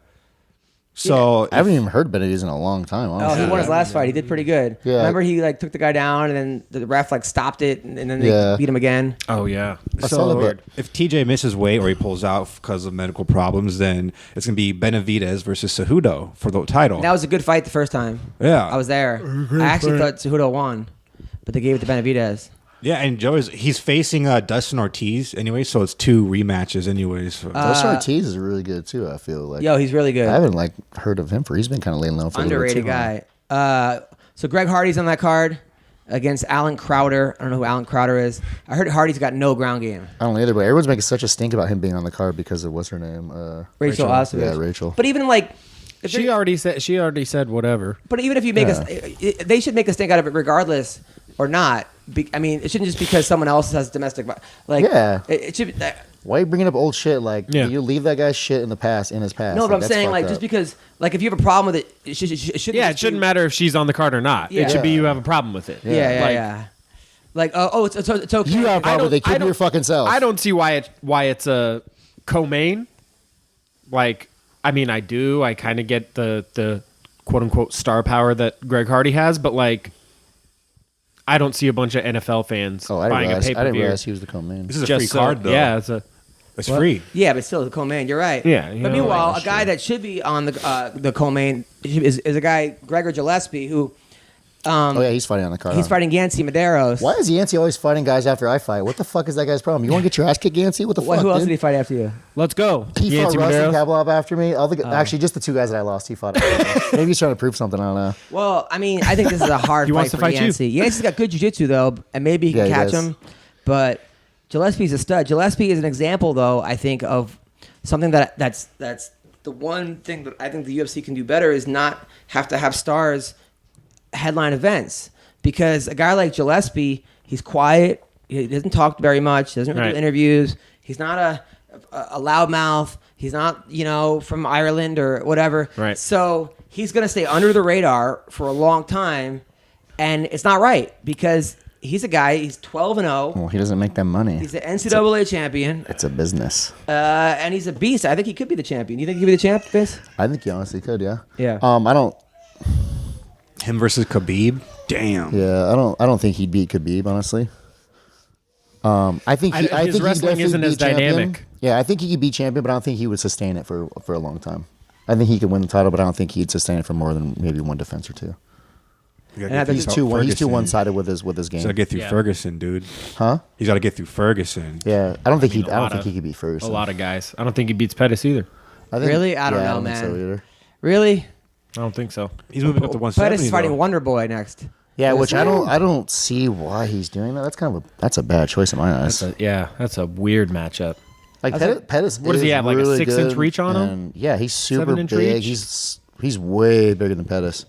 So I haven't even heard Benavidez in a long time. Oh, Honestly. he won his last fight. He did pretty good. Yeah. Remember, he like took the guy down, and then the ref like stopped it, and then they Yeah. beat him again. Oh yeah. I saw So that. if TJ misses weight or he pulls out because of medical problems, then it's going to be Benavidez versus Cejudo for the title. That was a good fight the first time. Yeah. I was there. I actually thought Cejudo won, but they gave it to Benavidez. Yeah, and he's facing Dustin Ortiz anyway, so it's 2 rematches anyways. Dustin Ortiz is really good too. I feel like. Yo, he's really good. I haven't like heard of him he's been kind of laying low for a little bit Underrated too long. guy. So Greg Hardy's on that card. against Alan Crowder. I don't know who Alan Crowder is. I heard Hardy's got no ground game. I don't know either, but everyone's making such a stink about him being on the card because of what's her name? Rachel Ostovich. Yeah, Rachel. But even like, She already said whatever. but even if you make they should make a stink out of it regardless or not. I mean, it shouldn't just because someone else has domestic. Like, Yeah. it should. Why are you bringing up old shit? Like, you leave that guy's shit in his past. No, but I'm that's saying fucked like up. just because like if you have a problem with it, it shouldn't. Yeah, it just shouldn't be- matter if she's on the card or not. Yeah. It should be you have a problem with it. Yeah. Like, it's okay. You have a problem with it. Keep your fucking self. I don't see why it's a co-main. Like, I mean, I do. I kind of get the quote unquote star power that Greg Hardy has, but like, I don't see a bunch of NFL fans buying a pay per I didn't view. realize he was the co-main. This is a free card, though. Yeah, it's free. Yeah, but still the co-main. You're right. Yeah, you But know, meanwhile, like, a guy that should be on the co-main is a guy Gregor Gillespie who. Oh yeah, he's fighting on the card. He's fighting Yancy Medeiros. Why is Yancey always fighting guys after I fight? What the fuck is that guy's problem? You want to get your ass kicked, Yancey? What the fuck? Who else dude? did he fight after you? Let's go. He fought Yancy Russ and Medeiros. Kablov after me. Actually, just the two guys that I lost. He fought. Maybe he's trying to prove something. I don't know. Well, I mean, I think this is a hard He fight wants to for fight you. Yancy. Yancy's got good jiu-jitsu, though, and maybe he can Yeah, he catch does. him. But Gillespie's a stud. Gillespie is an example, though, I think, of something that's the one thing that I think the UFC can do better is not have to have stars headline events. Because a guy like Gillespie, he's quiet. He doesn't talk very much. Doesn't really do interviews. He's not a loudmouth. He's not, from Ireland or whatever. Right. So he's going to stay under the radar for a long time. And it's not right because he's a guy, he's 12-0. Well, he doesn't make that money. He's the NCAA champion. It's a business. And he's a beast. I think he could be the champion. You think he could be the champ, Vince? I think he honestly could. Yeah. Yeah. I don't. Him versus Khabib. Damn. Yeah, I don't think he'd beat Khabib, honestly. I think His think wrestling definitely isn't as beat champion. dynamic. Yeah, I think he could be champion, but I don't think he would sustain it for a long time. I think he could win the title, but I don't think he'd sustain it for more than maybe one defense or two. He's too one-sided with his game. He's got to get through Ferguson, dude. Huh? He's got to get through Ferguson. Yeah, I don't think he could beat A Ferguson. lot of guys. I don't think he beats Pettis either. I think, Really? I don't know, I don't man. Think so either. Really? I don't think so. He's moving up to 170. Pettis is fighting though. Wonder Boy next. Yeah, which I don't see why he's doing that. That's a bad choice in my eyes. That's a weird matchup. Like Pettis, What does he have, like a really 6 inch good, reach on him? and yeah, he's super 7-inch big. reach? He's way bigger than Pettis.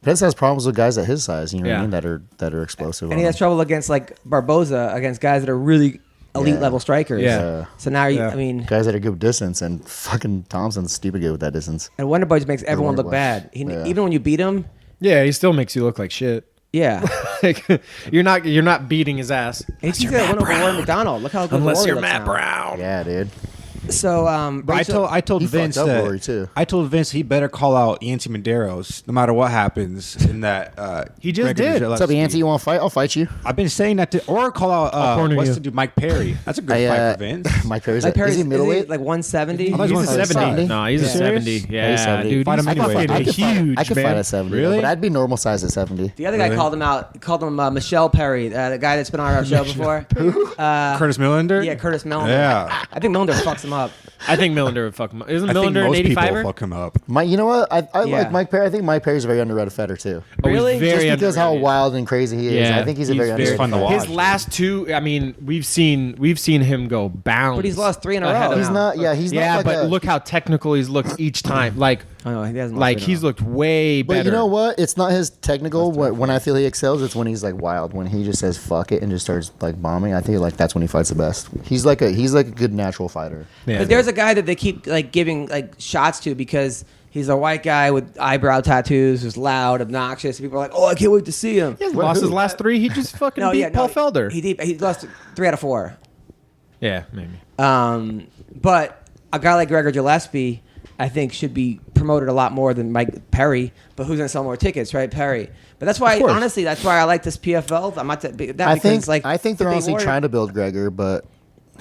Pettis has problems with guys at his size. You know what Yeah. I mean? That are explosive. And he has trouble against like Barboza, against guys that are really elite Yeah. level strikers. Yeah. So now Yeah. I mean, guys that are good with distance, and fucking Thompson's stupid good with that distance. and Wonder Boy just makes everyone Wonder look Boy. bad. Yeah. Even when you beat him, Yeah, he still makes you look like shit. yeah. Like, you're not beating his ass. He's gonna win over Rory McDonald. Look how good Unless Rory you're looks Matt now. Brown. Yeah, dude. So I told He Vince fucked up that Rory, too. I told Vince he better call out Yancy Medeiros no matter what happens in that. He just Gregor did. What's up, Gillespie. Yancey? You want to fight? I'll fight you. I've been saying that or call out corner what's you. the dude Mike Perry. That's a good fight for Vince. Mike Perry's Like Perry's is he middleweight? like 170. I thought he He's was a 70. 70. No, he's a Yeah. 70. Yeah, Yeah, he's 70. dude. Fight He's him anyway. fucking I huge, I could man. fight at 70. Really? But I'd be normal size at 70. The other guy Really? called him Michelle Perry, the guy that's been on our show before. Curtis Millender. Yeah, Curtis Millender. Yeah. I think Millender fucks him up. I think Millender would fuck him up. Isn't I think Millender an most people 85er? fuck him up. You know what? I Yeah. like Mike Perry. I think Mike Perry's a very underrated fighter too. Oh, he's Really? very Just because how underrated. wild and crazy he is. Yeah, I think he's a he's very very underrated fun to fighter. watch. His last two, I mean, we've seen him go bounds. But he's lost 3 in a ahead row of He's now. not. Yeah, he's Yeah, not. Like but a, look how technical he's looked each time. Like Oh, no, he hasn't lost 3 in a he's row. looked way better. But you know what? It's not his technical. When I feel he excels, it's when he's like wild. When he just says "fuck it" and just starts like bombing. I think like that's when he fights the best. He's like a good natural fighter. Yeah. But there's a guy that they keep like giving like shots to because he's a white guy with eyebrow tattoos who's loud, obnoxious. People are like, "Oh, I can't wait to see him." He hasn't lost his last 3. He just fucking beat Paul Felder. He lost 3 out of 4. Yeah, maybe. But a guy like Gregor Gillespie, I think, should be promoted a lot more than Mike Perry. But who's gonna sell more tickets, right? Perry. But that's why, course. honestly, that's why I like this PFL. I'm not that. I think because, like, I think they're the big honestly warrior- trying to build Gregor, but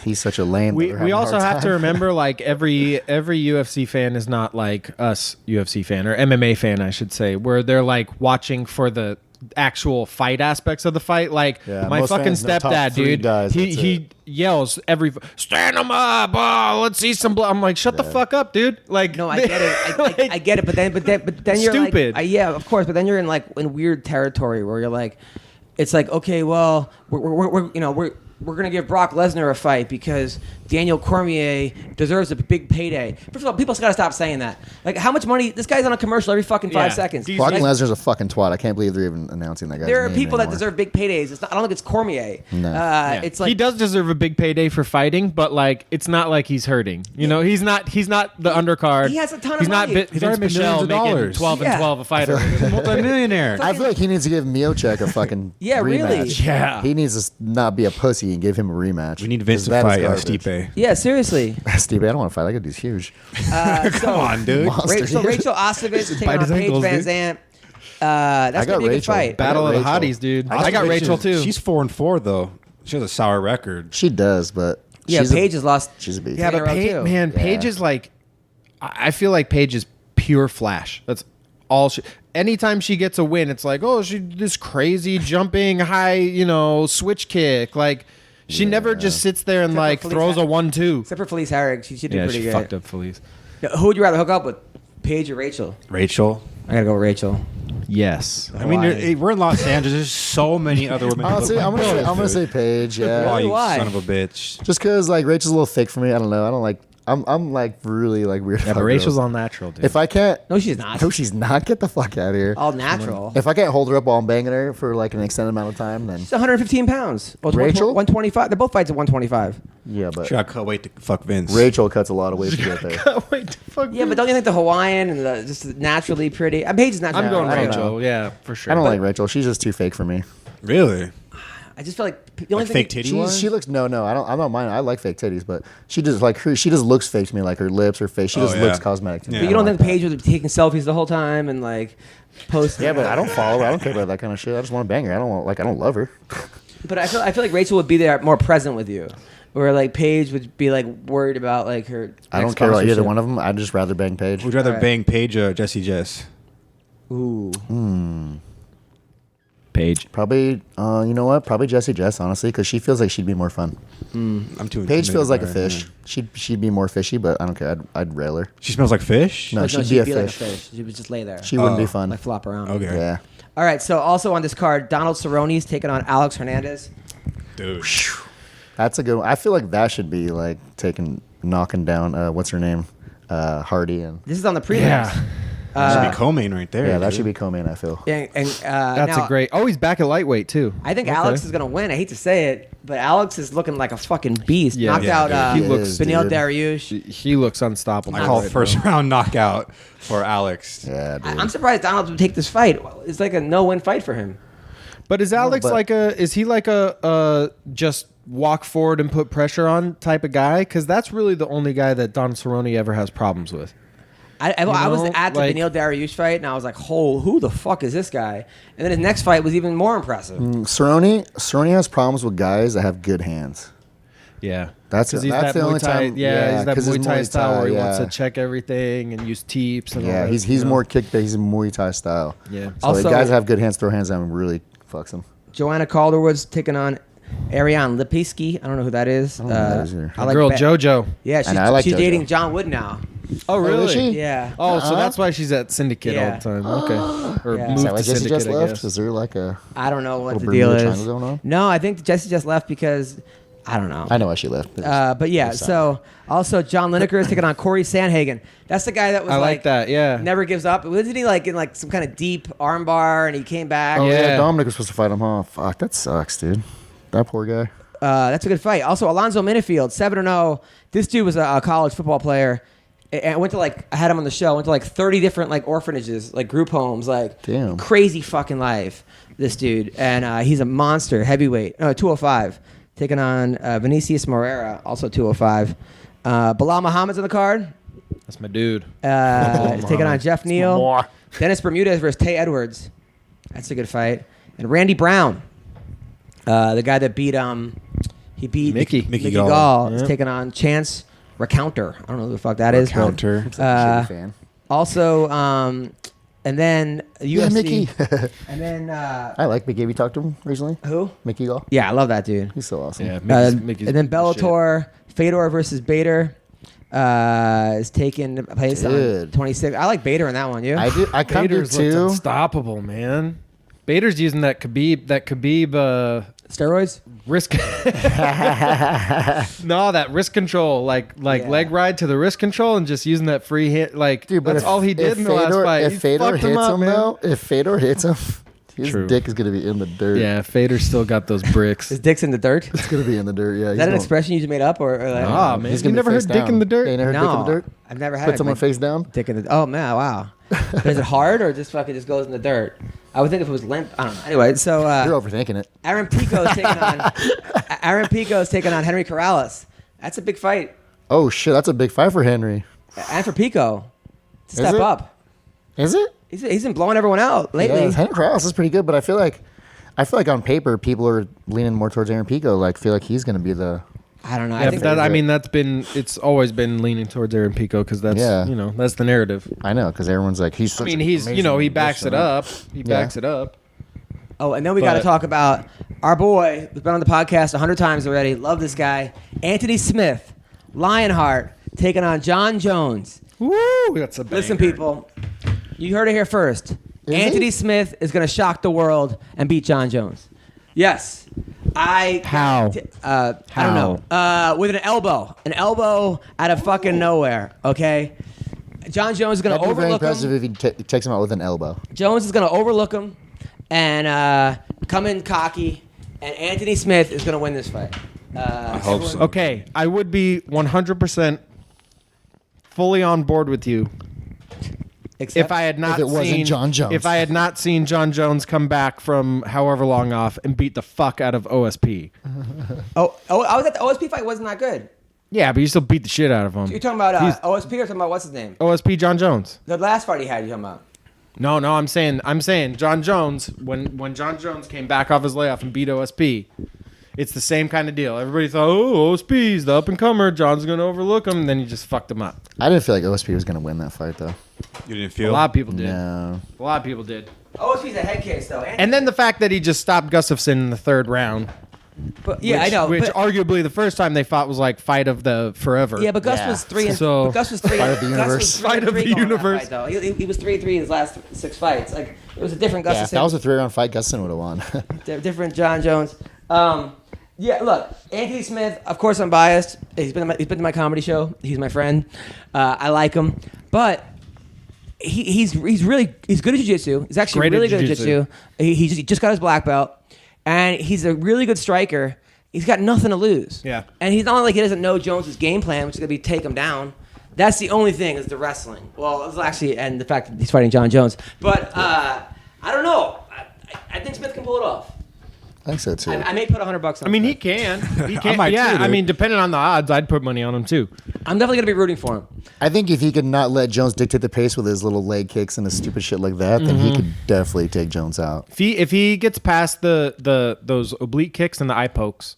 he's such a lame. that We they're having a also hard have to time. remember like every UFC fan is not like us UFC fan or MMA fan I should say where they're like watching for the actual fight aspects of the fight. Like Yeah, my most fucking fans know top stepdad, 3 dude, guys, that's he it. yells stand them up, oh, let's see some blood. I'm like, shut the fuck up, dude. Like No, I get it. I get it. But then you're Stupid. like, yeah, of course. But then you're in like in weird territory where you're like, it's like, okay, well, we're gonna give Brock Lesnar a fight because Daniel Cormier deserves a big payday. First of all, people gotta stop saying that. Like, how much money? This guy's on a commercial every fucking 5 seconds. Brock Like, Lesnar's a fucking twat. I can't believe they're even announcing that guy. there are people that deserve big paydays. I don't think it's Cormier. No. It's like he does deserve a big payday for fighting, but like it's not like he's hurting. You know, he's not the undercard. He has a ton of he's money. Not He's Vince already made millions Pichel of making dollars. 12 and Yeah. 12 a fighter. He's a multimillionaire. I feel like he needs to give Miocic a fucking Yeah, really. rematch. Yeah. He needs to not be a pussy and give him a rematch. We need Vince to 'Cause that is fight garbage. Stipe. yeah, seriously. Stipe, I don't want to fight. That dude's huge. Come on, dude. Monster. So Rachel Ostovich taking Bite on his Paige ankles, Van dude. Zandt. That's I gonna got be a good Rachel. fight. Battle of the Rachel. hotties, dude. I got Stipe Rachel is- too. She's 4-4 though. She has a sour record. She does, but Yeah, she's Paige has lost. she's a beast. Yeah, in a but row, Paige, too. man, Paige is like, I feel like Paige is pure flash. That's all she. Anytime she gets a win, it's like, oh, she this crazy jumping high, switch kick. Like, she never just sits there and Except for like Felice throws a Herrig. 1-2. Except for Felice Herrig, she did Yeah, pretty she good. fucked up Felice. Who would you rather hook up with, Paige or Rachel? Rachel. I gotta go with Rachel. Yes. I mean, we're in Los Angeles. There's so many other women. Honestly, I'm Dude. gonna say Paige. Yeah, Oh, you Why? son of a bitch. just because like Rachel's a little thick for me. I don't know. I don't like. I'm like really like weird. Yeah, about but Rachel's girls. all natural, dude. If I can't. No, she's not. No, she's not. Get the fuck out of here. All natural. If I can't hold her up while I'm banging her for like an extended amount of time, then She's 115 pounds. Well, it's Rachel? 125. They're both fights at 125. yeah, but She got cut weight to fuck Vince. Rachel cuts a lot of weight to get there. Wait, fuck. Yeah, but don't you think the Hawaiian and the just naturally pretty? Paige is not. I'm going I don't Rachel. Yeah, for sure. I don't like Rachel. She's just too fake for me. Really? I just feel like the only Like thing. fake titty wise? She looks no. I don't. I'm not mine. I like fake titties, but she just like her. She just looks fake to me. Like her lips, her face. She just yeah. looks cosmetic to me. Yeah. But you I don't like think that. Paige would be taking selfies the whole time and like posting? Yeah, but I don't follow her. I don't care about that kind of shit. I just want to bang her. I don't want, I don't love her. But I feel like Rachel would be there more present with you, where like Paige would be like worried about like her. I don't care about either one of them. I'd just rather bang Paige. Would you rather Alright. bang Paige or Jesse Jess? Ooh. Paige. Probably, you know what? Probably Jessie Jess, honestly, because she feels like she'd be more fun. I'm too. Paige feels like a intimidated by fish. her. She'd be more fishy, but I don't care. I'd rail her. She smells like fish. No, Like, she'd be a like fish. She would just lay there. She wouldn't be Oh. fun. like flop around. Okay. Yeah. All right. So also on this card, Donald Cerrone's taking on Alex Hernandez. Dude. That's a good one. I feel like that should be like knocking down, what's her name? Hardy. And This is on the prelims. Yeah. That should be co-main right there. yeah, that dude. should be co-main, I feel. And That's now, a great. Oh, he's back at lightweight too. I think Okay. Alex is gonna win. I hate to say it, but Alex is looking like a fucking beast. Yeah. Knocked Yeah, out dude. He looks, Benil dude. Dariush. He looks unstoppable. I call right first now. round knockout for Alex. Yeah, dude. I'm surprised Donald would take this fight. It's like a no-win fight for him. But is Alex but- like a? Is he like a just walk forward and put pressure on type of guy? Because that's really the only guy that Don Cerrone ever has problems with. I was know, at the like- Benil Dariush fight, and I was like, "Oh, who the fuck is this guy?" And then his next fight was even more impressive. Cerrone has problems with guys that have good hands. Yeah, That's 'Cause he's that's that the only Muay Thai, time. he's that 'cause it's Muay Thai style where he wants yeah. to check everything and use teeps. And all Yeah, that, he's you know? more kick. He's a Muay Thai style. Yeah. So Also- the guys that have good hands, throw hands at him, really fucks him. Joanna Calderwood's taking on Ariane Lipinski. I don't know who that is. don't know who that is either. I like Girl Be- JoJo. Yeah, I know, I like she's JoJo. dating John Wood now. Oh is she? Yeah. Oh, so Uh-uh. that's why she's at Syndicate Yeah. all the time. Okay, or Yeah. Is moved that why to Jesse Syndicate, just I left? guess. Is there like a? I don't know what Little the deal Bermuda is. Triangle going on? No, I think Jesse just left because I don't know. I know why she left. But yeah, so also John Lineker is taking on Corey Sandhagen. That's the guy that was I like that. Yeah. never gives up. Wasn't he like in like some kind of deep armbar and he came back? Oh yeah. Yeah. Dominic was supposed to fight him. Huh? Fuck, that sucks, dude. That poor guy. That's a good fight. Also, Alonzo Minifield, 7-0. This dude was a college football player. And I went to I had him on the show. I went to 30 different orphanages, group homes, Damn. crazy fucking life. This dude, and he's a monster, heavyweight, 205, taking on Vinicius Moreira, also 205. Bilal Muhammad's on the card. That's my dude. He's taking on Muhammad. Jeff Neal. Dennis Bermudez versus Tay Edwards. That's a good fight. And Randy Brown, the guy that beat Mickey Gall, is Yeah. taking on Chance Recounter. I don't know who the fuck that is. but, Counter. Shitty fan. Also, and then Yeah, UFC. Mickey. And then I like Mickey. Have you talked to him recently? who? Mickey Gall. Yeah, I love that dude. He's so awesome. Yeah. And then Bellator, Fedor versus Bader is taking place on Dude. 26. I like Bader in that one. You? I do. I kind of do Bader's looked too. unstoppable, man. Bader's using that Khabib Steroids? wrist. No, that wrist control, like Yeah. leg ride to the wrist control, and just using that free hit. Like Dude, but that's if- all he did if in the last fight. If He Fedor fucked hits up, him, man. though, if Fedor hits him, his True. dick is gonna be in the dirt. Yeah, Fedor still got those bricks. His dick's in the dirt? It's gonna be in the dirt. Yeah. Is that an expression you just made up? Or like, Ah, man, He's you gonna be never heard face dick in down. the dirt? Yeah, you never heard dick in the dirt? I've never had Put it. someone Like, face down. dick in the. Oh man, wow. Is it hard or just fucking just goes in the dirt? I would think if it was limp. I don't know. Anyway, so You're overthinking it. Aaron Pico's taking on Henry Corrales. That's a big fight, Oh shit, that's a big fight for Henry. and for Pico to step it? up. Is it? He's been blowing everyone out lately. Yeah, Henry Corrales is pretty good, but I feel like on paper people are leaning more towards Aaron Pico. Like, feel like he's gonna be the. I don't know. Yeah, I think but it's always been leaning towards Aaron Pico because that's that's the narrative. I know, because everyone's like he's. I Such mean, an he amazing backs it wrestler. up. He backs it up. Oh, and then we got to But- talk about our boy who's been on the podcast 100 times already. Love this guy, Anthony Smith, Lionheart, taking on John Jones. Woo! That's a banger. Listen, people, you heard it here first. Is Anthony he? Smith is going to shock the world and beat John Jones. Yes. How? I don't know. With an elbow out of fucking nowhere. Okay. John Jones is going to That'd be very overlook impressive him. if he takes him out with an elbow. Jones is going to overlook him and come in cocky, and Anthony Smith is going to win this fight. I hope so. Okay, I would be 100% fully on board with you Except if I had not If it wasn't seen John Jones. If I had not seen John Jones come back from however long off and beat the fuck out of OSP. I was at the OSP fight. Wasn't that good? Yeah, but you still beat the shit out of him. You're talking about He's- OSP or talking about what's his name? OSP John Jones. The last fight he had. You talking about? No, I'm saying John Jones, when John Jones came back off his layoff and beat OSP, it's the same kind of deal. Everybody thought, OSP's the up and comer, John's gonna overlook him, and then he just fucked him up. I didn't feel like OSP was gonna win that fight though. You didn't A feel? lot of people did. No. A lot of people did. OSP's a head case though. And then the fact that he just stopped Gustafsson in the third round. But, yeah, I know. Which but, arguably the first time they fought was like fight of the forever. yeah, but Gus Yeah. was 3 and So- but Gus was 3. Fight of the Gus universe. was 3 Fight and of 3 the going in that universe. fight, though. He was 3-3 in his last 6 fights. Like it was a different Gus. Yeah, if that was a 3-round fight, Gustin would have won. Different John Jones. Yeah, look, Anthony Smith. Of course, I'm biased. He's been to my comedy show. He's my friend. I like him, but he's good at jiu-jitsu. He's actually Great at really good at jiu-jitsu. jiu-jitsu. He just got his black belt, and he's a really good striker. He's got nothing to lose. Yeah. And he's not like he doesn't know Jones's game plan, which is gonna be take him down. That's the only thing is the wrestling. Well, it's actually and the fact that he's fighting John Jones. But I don't know. I think Smith can pull it off. I think so too. I may put $100 on. I mean, it. he can. He can. might Yeah, too, dude. I mean, depending on the odds, I'd put money on him too. I'm definitely gonna be rooting for him. I think if he could not let Jones dictate the pace with his little leg kicks and his stupid shit like that, then he could definitely take Jones out. If he gets past those oblique kicks and the eye pokes,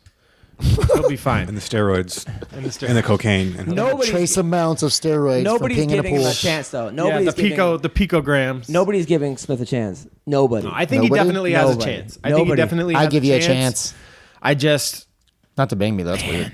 he'll be fine. And the steroids. And the cocaine. And Nobody's- Trace amounts of steroids Nobody's from peeing in a giving him pool. a chance though. Yeah, Nobody's the picograms. Nobody's giving Smith a chance. Nobody. I think Nobody? he definitely has a Nobody. chance. I think he Nobody. definitely has I give you a chance. I just Not to bang me, that's weird.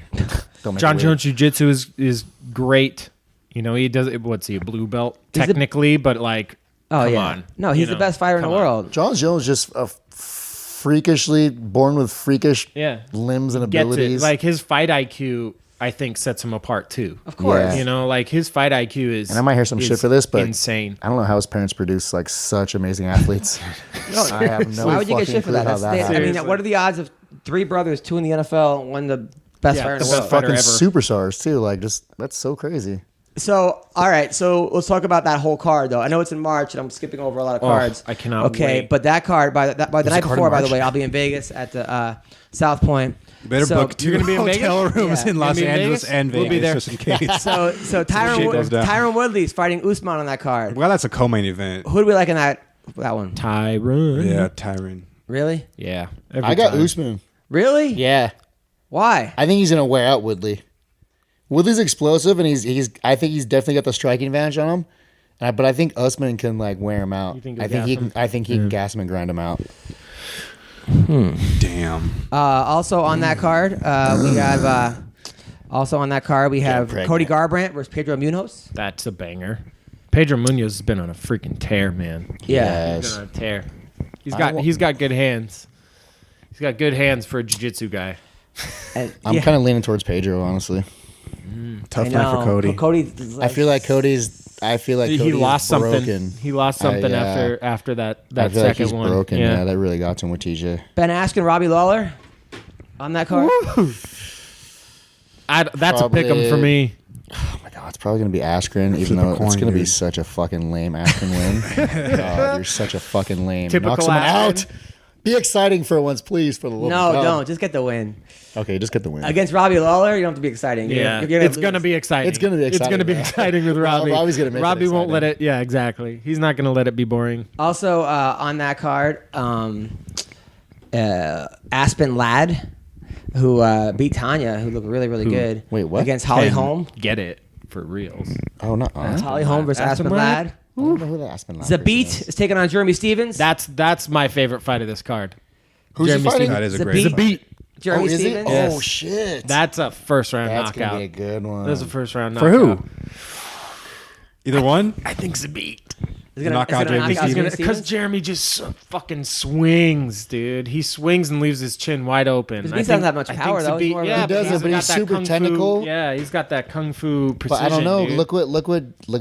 Don't make John it weird. Jones Jiu-Jitsu is great. You know, he does. What's he, a blue belt technically? But like, Oh come yeah. on. No, he's You the know, best fighter in the come on. world. John Jones just freakishly born with freakish Yeah. limbs and Gets abilities. it. Like his fight IQ, I think sets him apart too. Of course. Yeah. You know, like his fight IQ is. and I might hear some is shit for this, but insane. I don't know how his parents produce like such amazing athletes. I have no Why would you get fucking shit for clue that? how That's that I happened. mean, Seriously. what are the odds of 3 brothers, 2 in the NFL, one the best fighter in the the world? best fighter Fucking ever. superstars too. Like just that's so crazy. So, all right. So let's talk about that whole card, though. I know it's in March, and I'm skipping over a lot of cards. I cannot Okay, wait. but that card by the There's night a card before, in by the March? way, I'll be in Vegas at the South Point. You better So- book 2 you're gonna be in hotel Vegas? rooms Yeah. in You're Los gonna be in Angeles Vegas? and We'll Vegas be there. just in case. So shit Tyron goes down. Tyron Woodley's fighting Usman on that card. Well, that's a co-main event. Who do we like in that one? Tyron. Yeah, Tyron. Really? Yeah. I got Usman. Really? Yeah. Why? I think he's gonna wear out Woodley. Woodley's explosive, and he's. I think he's definitely got the striking advantage on him. But I think Usman can like wear him out. You think I he'll think he gas can. him? I think he can gas him and grind him out. Damn. Also on that card, we have. Also on that card, we have pregnant. Cody Garbrandt versus Pedro Munoz. That's a banger. Pedro Munoz has been on a freaking tear, man. Yeah. He's been on a tear. He's got good hands. He's got good hands for a jiu-jitsu guy. I'm kind of leaning towards Pedro, honestly. Tough night for Cody. I feel like Cody's he lost something. Broken. He lost something after that I feel second like he's one. broken. Yeah, that really got to him with TJ. Ben Askren, Robbie Lawler on that card. That's a pick 'em for me. Oh my god, it's probably gonna be Askren, even though it's gonna be such a fucking lame Askren win. God, you're such a fucking lame. Typical Knock someone Askren. out. Be exciting for once, please, for the love of God. No, don't. Just get the win. Okay, just get the win. Against Robbie Lawler, you don't have to be exciting. It's gonna be exciting. It's gonna be exciting. It's gonna be exciting with Robbie. Robbie's gonna make Robbie it won't let exciting. it. Yeah, exactly. He's not gonna let it be boring. Also on that card, Aspen Ladd, who beat Tanya, who looked really, really good. Wait, what? Against Holly Holm. Get it for reals. Oh, no. That's Holly Holm versus Aspen Aspen Ladd. I don't know who the Aspen Ladd Zabit person is taking on Jeremy Stevens. That's my favorite fight of this card. Who's he Jeremy fighting? Stevens. That is a Zabit. great Zabit. Jeremy is Stevens. it? Yes. Oh, shit. That's a first round That's knockout. gonna be a good one. That's a first round For knockout. who? Either one? I think Zabit. Is it gonna Knock out Jeremy Stevens? Because Jeremy just fucking swings, dude. He swings and leaves his chin wide open. Zabit doesn't have much power, though. He's more of a- He doesn't, but he's super technical. Yeah, he's got that kung fu But precision. I don't know. Dude. Look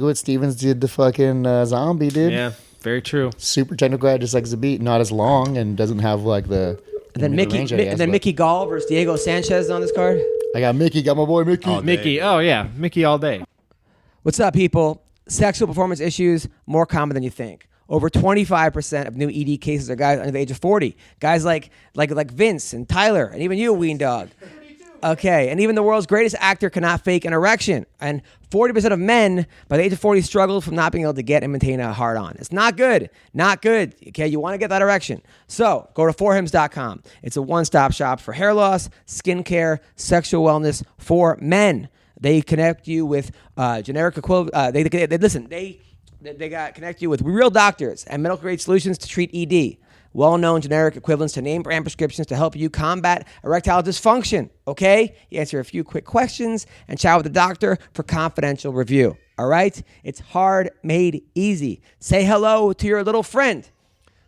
what Stevens did to fucking Zombie, dude. Yeah, very true. Super technical guy, just like Zabit, not as long and doesn't have like the. And then the range that he has, but- Mickey Gall versus Diego Sanchez on this card. I got Mickey, got my boy Mickey. Oh, Mickey. Oh yeah, Mickey all day. What's up, people? Sexual performance issues more common than you think. Over 25% of new ED cases are guys under the age of 40. Guys like Vince and Tyler and even you, Weendawg. Okay, and even the world's greatest actor cannot fake an erection. And 40% of men by the age of 40 struggle from not being able to get and maintain a hard-on. It's not good. Not good. Okay, you want to get that erection. So go to forhims.com. It's a one-stop shop for hair loss, skincare, sexual wellness for men. They connect you with generic equivalent. They connect you with real doctors and medical grade solutions to treat ED. Well-known generic equivalents to name brand prescriptions to help you combat erectile dysfunction. Okay? You answer a few quick questions and chat with the doctor for confidential review. All right? It's hard made easy. Say hello to your little friend.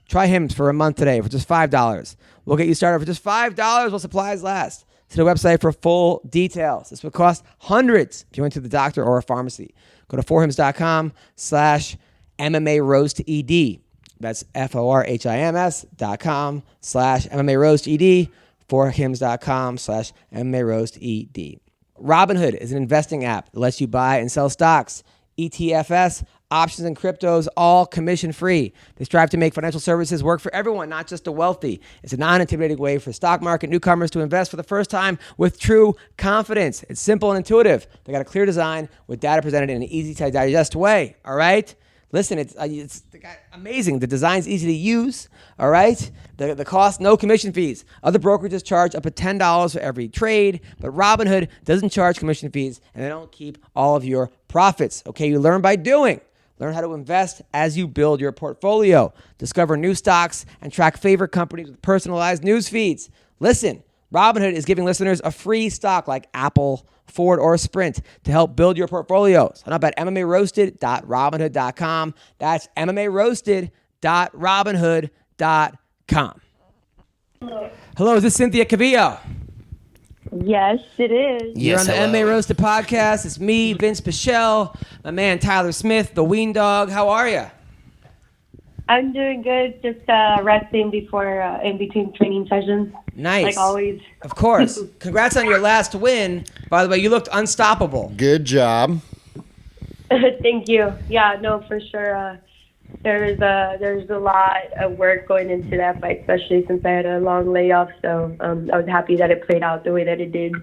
Try Hims for a month today for just $5. We'll get you started for just $5 while supplies last. To the website for full details. This would cost hundreds if you went to the doctor or a pharmacy. Go to forhims.com/MMA Roasted. That's forhims.com/MMA Roasted. Forhims.com/MMA Roasted. Robinhood is an investing app that lets you buy and sell stocks, ETFs, options, and cryptos, all commission-free. They strive to make financial services work for everyone, not just the wealthy. It's a non-intimidating way for stock market newcomers to invest for the first time with true confidence. It's simple and intuitive. They got a clear design with data presented in an easy-to-digest way, all right? Listen, it's amazing. The design's easy to use, all right? The cost, no commission fees. Other brokerages charge up to $10 for every trade, but Robinhood doesn't charge commission fees, and they don't keep all of your profits, okay? You learn by doing. Learn how to invest as you build your portfolio. Discover new stocks and track favorite companies with personalized news feeds. Listen, Robinhood is giving listeners a free stock like Apple, Ford, or Sprint to help build your portfolio. Sign up at MMARoasted.robinhood.com. That's MMARoasted.robinhood.com. Hello, is this Cynthia Calvillo? Yes, it is. You're on the hello. MMA Roasted Podcast. It's me, Vinc Pichel, my man Tyler Smith, the Weendawg. How are you? I'm doing good. Just resting before in between training sessions. Nice. Like always. Of course. Congrats on your last win. By the way, you looked unstoppable. Good job. Thank you. Yeah, no, for sure. There's a lot of work going into that fight, especially since I had a long layoff. So I was happy that it played out the way that it did.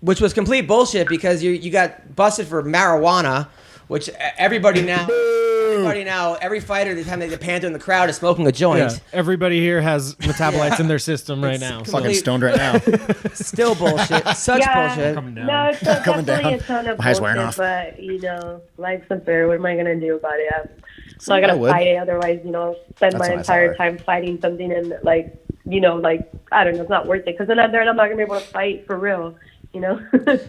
Which was complete bullshit because you got busted for marijuana, which everybody now, every fighter, the time they pant in the crowd is smoking a joint. Yeah, everybody here has metabolites in their system right now. So. Fucking stoned right now. Still bullshit. Such bullshit. Coming down. No, it's Coming definitely down. a ton of My eyes bullshit, wearing off. but, life's unfair. What am I going to do about it? So I got I to would. fight it. Otherwise, spend That's my what I entire saw. time fighting something and, I don't know, it's not worth it. Because then I'm not going to be able to fight for real,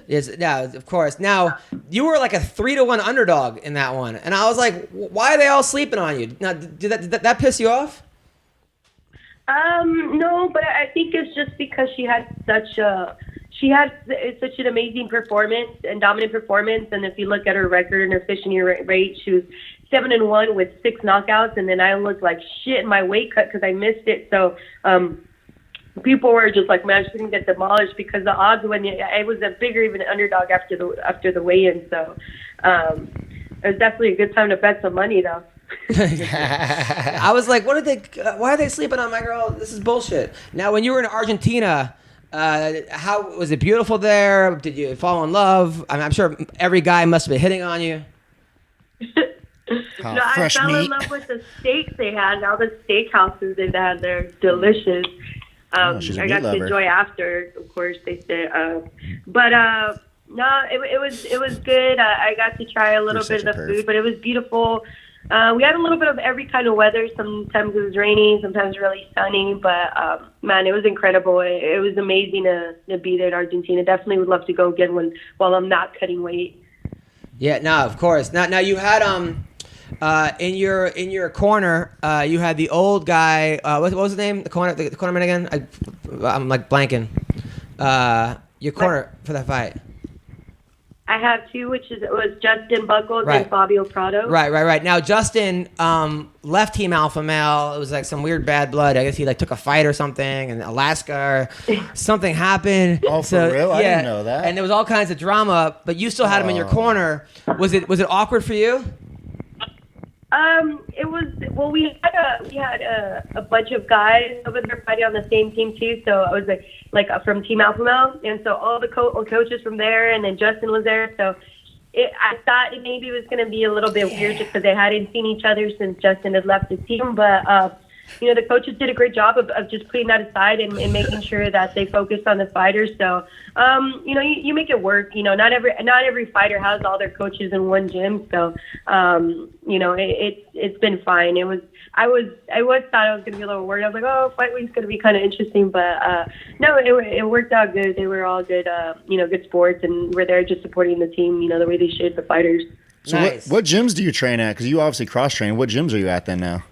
Yes, yeah, of course. Now, you were like a 3-1 underdog in that one. And I was like, why are they all sleeping on you? Now, did that piss you off? No, but I think it's just because she had such an amazing performance and dominant performance. And if you look at her record and her finishing rate, she was 7-1 with 6 knockouts. And then I looked like shit in my weight cut because I missed it. So people were just like, man, she's gonna get demolished because the odds when it was a bigger even underdog after the weigh-in. So it was definitely a good time to bet some money though. I was like, why are they sleeping on my girl? This is bullshit. Now, when you were in Argentina, how was it beautiful there? Did you fall in love? I'm sure every guy must have been hitting on you. No, I fell in love with the steaks they had. All the steakhouses they had, they're delicious. I got to enjoy after, of course, they said. No, it was good. I got to try a little bit of the food, but it was beautiful. We had a little bit of every kind of weather. Sometimes it was rainy, sometimes really sunny. But man, it was incredible. It was amazing to be there in Argentina. Definitely would love to go again while I'm not cutting weight. Yeah, no, of course. Now you had in your corner, you had the old guy. What was his name? The cornerman again? I'm like blanking. Your corner for that fight. I have two, which was Justin Buckles and Fabio Prado. Right. Now Justin left Team Alpha Male. It was like some weird bad blood. I guess he like took a fight or something in Alaska. Or something happened. Oh, for real? I didn't know that. And there was all kinds of drama, but you still had him in your corner. Was it awkward for you? It was. Well, we had a bunch of guys over there fighting on the same team too. So I was like from Team Alpha Male, and so all the coaches from there, and then Justin was there. So I thought maybe it was going to be a little bit weird just because they hadn't seen each other since Justin had left the team. But the coaches did a great job of just putting that aside and making sure that they focused on the fighters. So you make it work. Not every fighter has all their coaches in one gym. So it's been fine. I thought I was going to be a little worried. I was like, oh, fight week's going to be kind of interesting, but no, it worked out good. They were all good, good sports, and we're there just supporting the team, the way they should, the fighters. So nice. What gyms do you train at? Because you obviously cross train. What gyms are you at then now?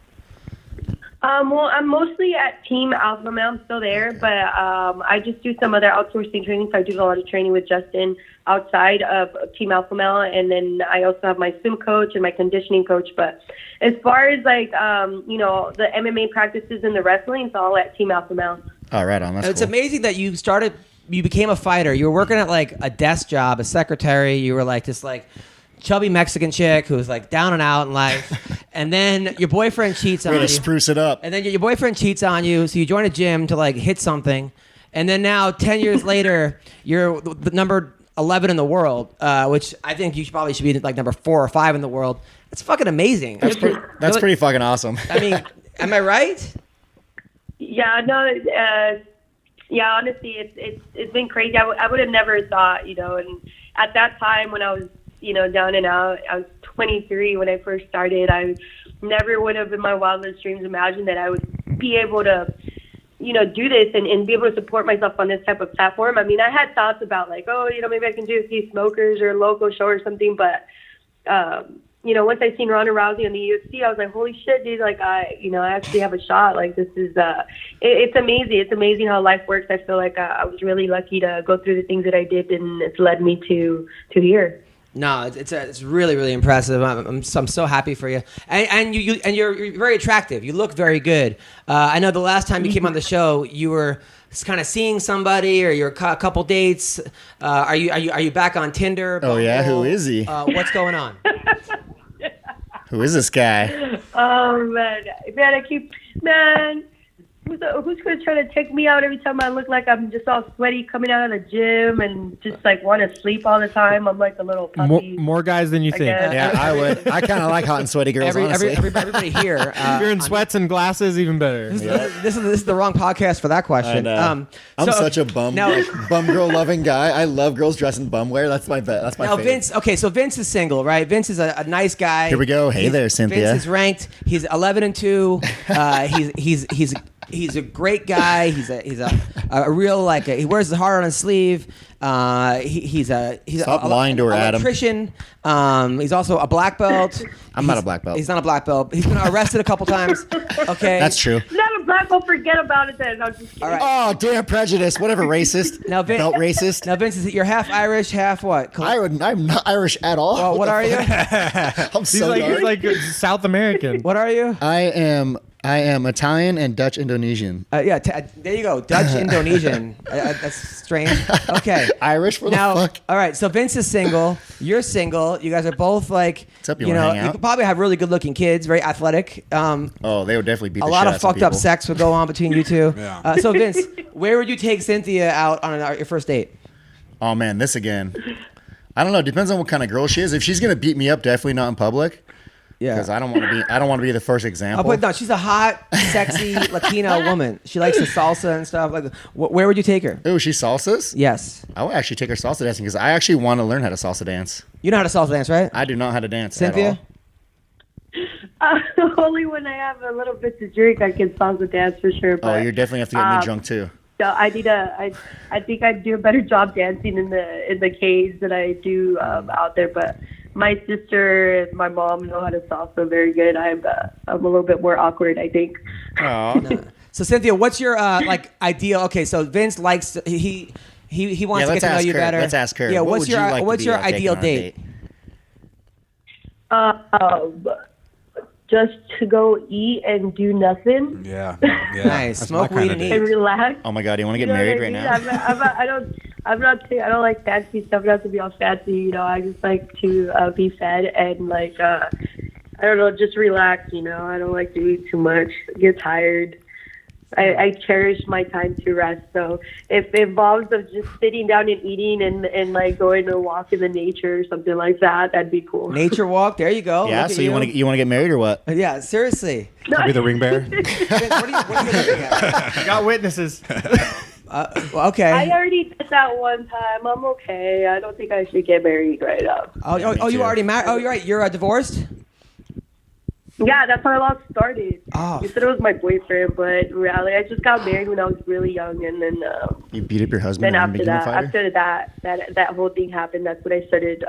Well, I'm mostly at Team Alpha Male. I'm still there, but I just do some other outsourcing training. So I do a lot of training with Justin outside of Team Alpha Male, and then I also have my swim coach and my conditioning coach. But as far as the MMA practices and the wrestling, it's all at Team Alpha Male. Oh, right on. That's It's cool. amazing that you became a fighter. You were working at like a desk job, a secretary. You were like this like chubby Mexican chick who was like down and out in life, and then your boyfriend cheats on you. Spruce it up. And then your boyfriend cheats on you, so you join a gym to like hit something, and then now 10 years later, you're the number 11 in the world, which I think you probably should be like number 4 or 5 in the world. That's fucking amazing. That's pretty fucking awesome. I mean, am I right? Yeah, no, honestly, it's been crazy. I would have never thought, and at that time when I was, down and out, I was 23 when I first started. I never would have in my wildest dreams imagined that I would be able to, do this and be able to support myself on this type of platform. I mean, I had thoughts about like, maybe I can do a few smokers or a local show or something, but, once I seen Ronda Rousey on the UFC, I was like, holy shit, dude, like I actually have a shot. Like this is, it's amazing. It's amazing how life works. I feel like I was really lucky to go through the things that I did, and it's led me to here. No, it's really, really impressive. I'm so happy for you, and you're very attractive. You look very good. I know the last time you came on the show, you were kind of seeing somebody, or you're a couple dates. Are you back on Tinder? Oh yeah, who is he? What's going on? Who is this guy? Oh man, who's going to try to take me out every time I look like I'm just all sweaty coming out of the gym and just like want to sleep all the time? I'm like a little puppy. More guys than you think. Yeah, I would. I kind of like hot and sweaty girls, honestly. Everybody here. If you're in sweats and glasses, even better. This is the wrong podcast for that question. I'm such a bum girl loving guy. I love girls dressed in bum wear. That's my favorite. Vince. Okay, so Vince is single, right? Vince is a nice guy. Here we go. Hey there, Cynthia. Vince is ranked. He's 11-2. He's a great guy. He's a real he wears his heart on his sleeve. He's Stop lying to her, Adam. Electrician. He's also a black belt. I'm not a black belt. He's not a black belt. He's been arrested a couple times. Okay, that's true. Not a not gonna forget about it then. I'm just kidding. All right. Oh, damn prejudice. Whatever, racist. Now, Belt racist. Now, Vince, you're half Irish, half what? I'm not Irish at all. Well, what are you? I'm He's so like, dark. he's like South American. What are you? I am Italian and Dutch Indonesian. Yeah, there you go. Dutch Indonesian. That's strange. Okay. Irish for Now, the fuck. all right. So Vince is single. You're single. You guys are both like, What's up, you you wanna know, hang you out? could probably have really good-looking kids, very athletic. Oh, they would definitely beat A the lot shit of out of some fucked up people. sex would go on between you two. Yeah. So Vince, where would you take Cynthia out on your first date? Oh man, this again. I don't know. Depends on what kind of girl she is. If she's gonna beat me up, definitely not in public. Yeah. Because I don't want to be the first example. But no, she's a hot, sexy Latina woman. She likes the salsa and stuff. Like, where would you take her? Oh, she salsas? Yes. I would actually take her salsa dancing because I actually want to learn how to salsa dance. You know how to salsa dance, right? I do not know how to dance Cynthia? at all. Only when I have a little bit to drink, I can salsa dance for sure. Oh, But, you definitely have to get me drunk too. So I think I'd do a better job dancing in the caves than I do out there. But my sister and my mom know how to salsa very good. I'm a little bit more awkward, I think. Oh, So Cynthia, what's your like ideal? Okay, so Vince likes he wants to get to know you better. Let's ask her. Yeah, What what's would your you like to what's be, your taken ideal on a date? Just to go eat and do nothing Yeah. Nice. That's Smoke my weed kinda and date. eat. and relax. Oh my god, do you want to get You know married what right I mean? now? I don't like fancy stuff. I don't have to be all fancy. You know, I just like to be fed and like I don't know, just relax. You know, I don't like to eat too much. Get tired. I cherish my time to rest. So if it involves of just sitting down and eating and like going to a walk in the nature or something like that, that'd be cool. Nature walk. There you go. Yeah, Look at so you want to get married or what? Yeah, seriously. I'll be the ring bearer. Vince, what are you looking at? I got witnesses. Well, okay. I already did that one time. I'm okay. I don't think I should get married right now. Oh, you too. already married? Oh, you're right. You're divorced? Yeah, that's how it all started. Oh. You said it was my boyfriend, but in reality, I just got married when I was really young, and then You beat up your husband then and became a fighter? that whole thing happened. That's when I started,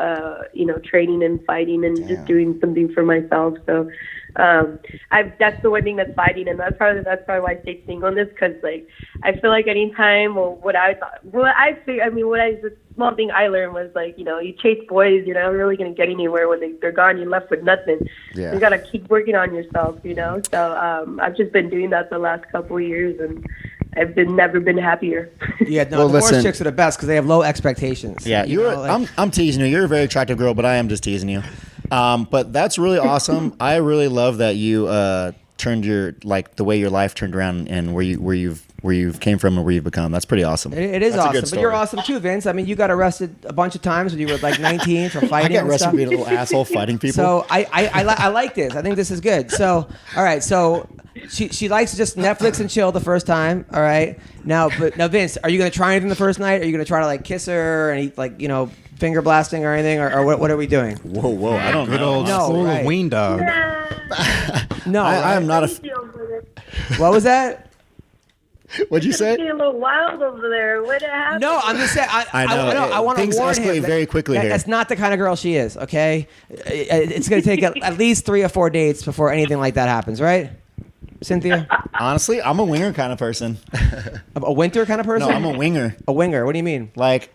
training and fighting and just doing something for myself. So, that's the one thing that's fighting, and that's probably why I stay single in this, because like I feel like anytime, the small thing I learned was like, you know, you chase boys, you're not really gonna get anywhere when they're gone. You're left with nothing. Yeah. You gotta keep working on yourself, you know. So I've just been doing that the last couple of years, and I've never been happier. Yeah, no, Well, divorce listen. chicks are the best because they have low expectations. Yeah, You know, like- I'm teasing you. You're a very attractive girl, but I am just teasing you. But that's really awesome. I really love that you turned the way your life turned around and where you've came from and where you've become. That's pretty awesome. It is That's a awesome, good but you're story. awesome too, Vince. I mean, you got arrested a bunch of times when you were like 19 for I fighting got and arrested stuff. for being a little asshole fighting people. So I like this. I think this is good. So all right, so she likes to just Netflix and chill the first time. All right, now Vince, are you gonna try anything the first night? Are you gonna try to like kiss her and eat like finger blasting or anything, or what are we doing? whoa, I don't Good know. old No, school right. of Weendawg. No, I am not a. What was that? What'd you It's say? getting a little wild over there. What happened? No, I'm just saying. I know. I want to Things warn escalate him. very quickly here. That's not the kind of girl she is. Okay, it's going to take at least 3 or 4 dates before anything like that happens, right? Cynthia, Honestly, I'm a winger kind of person. a winter kind of person. No, I'm a winger. A winger. What do you mean? Like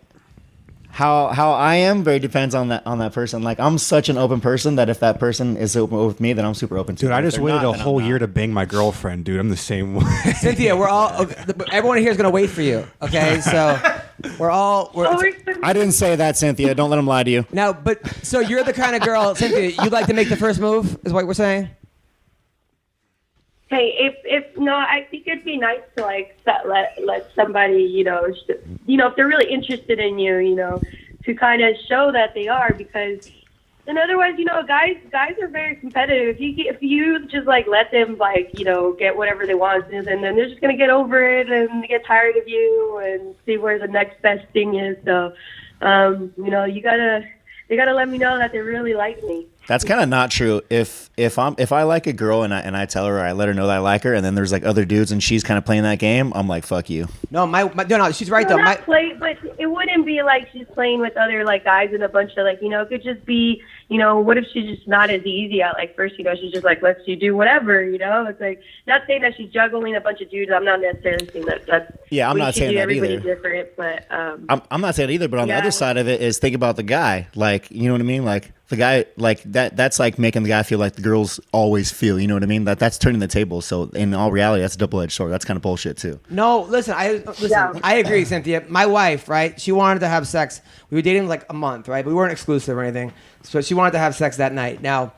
how I am very depends on that person. Like I'm such an open person that if that person is open with me, then I'm super open to Dude, it. I If just they're waited not, a then I'm whole not. year to bang my girlfriend, dude. I'm the same way. Cynthia, everyone here is going to wait for you. Okay, so we're I didn't say that, Cynthia. Don't let him lie to you. now. But so you're the kind of girl, Cynthia. You'd like to make the first move, is what we're saying. Hey, I think it'd be nice to like let somebody, if they're really interested in you, to kind of show that they are, because then otherwise, guys are very competitive. If you just like let them get whatever they want, and then they're just gonna get over it and get tired of you and see where the next best thing is. So, they gotta let me know that they really like me. That's kind of not true. If I like a girl and I tell her, or I let her know that I like her, and then there's like other dudes and she's kind of playing that game, I'm like, fuck you. No, no, she's right though. But it wouldn't be like she's playing with other like guys and a bunch of it could just be what if she's just not as easy at like first, she's just like, lets you do whatever, it's like, not saying that she's juggling a bunch of dudes. I'm not necessarily saying that's yeah, I'm not saying that either. Everybody's different, but I'm not saying either, but on the other side of it is think about the guy, like, you know what I mean? Like the guy, like that's like making the guy feel like the girls always feel, you know what I mean? That's turning the table. So in all reality, that's a double-edged sword. That's kind of bullshit too. No, listen, I agree, Cynthia. My wife, right? She wanted to have sex. We were dating like a month, right? But we weren't exclusive or anything. So she wanted to have sex that night. Now,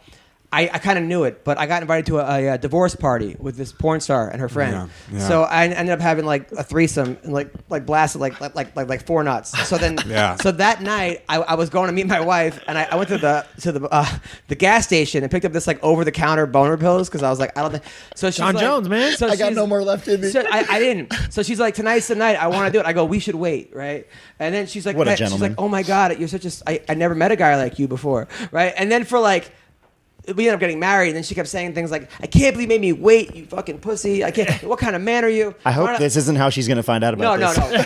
I kind of knew it, but I got invited to a divorce party with this porn star and her friend. Yeah. So I ended up having like a threesome and like blasted like 4 nuts. So then, so that night I was going to meet my wife and I went to the gas station and picked up this like over the counter boner pills because I was like, I don't think. So she's John like, Jones, man. So I got no more left in me. So I didn't. So she's like, tonight's the night. I want to do it. I go, we should wait, right? And then she's like, what a she's gentleman. like, oh my god, you're such a. I never met a guy like you before, right? And then for like. We ended up getting married, and then she kept saying things like, I can't believe you made me wait, you fucking pussy. I can't. What kind of man are you? I hope this isn't how she's going to find out about this. No.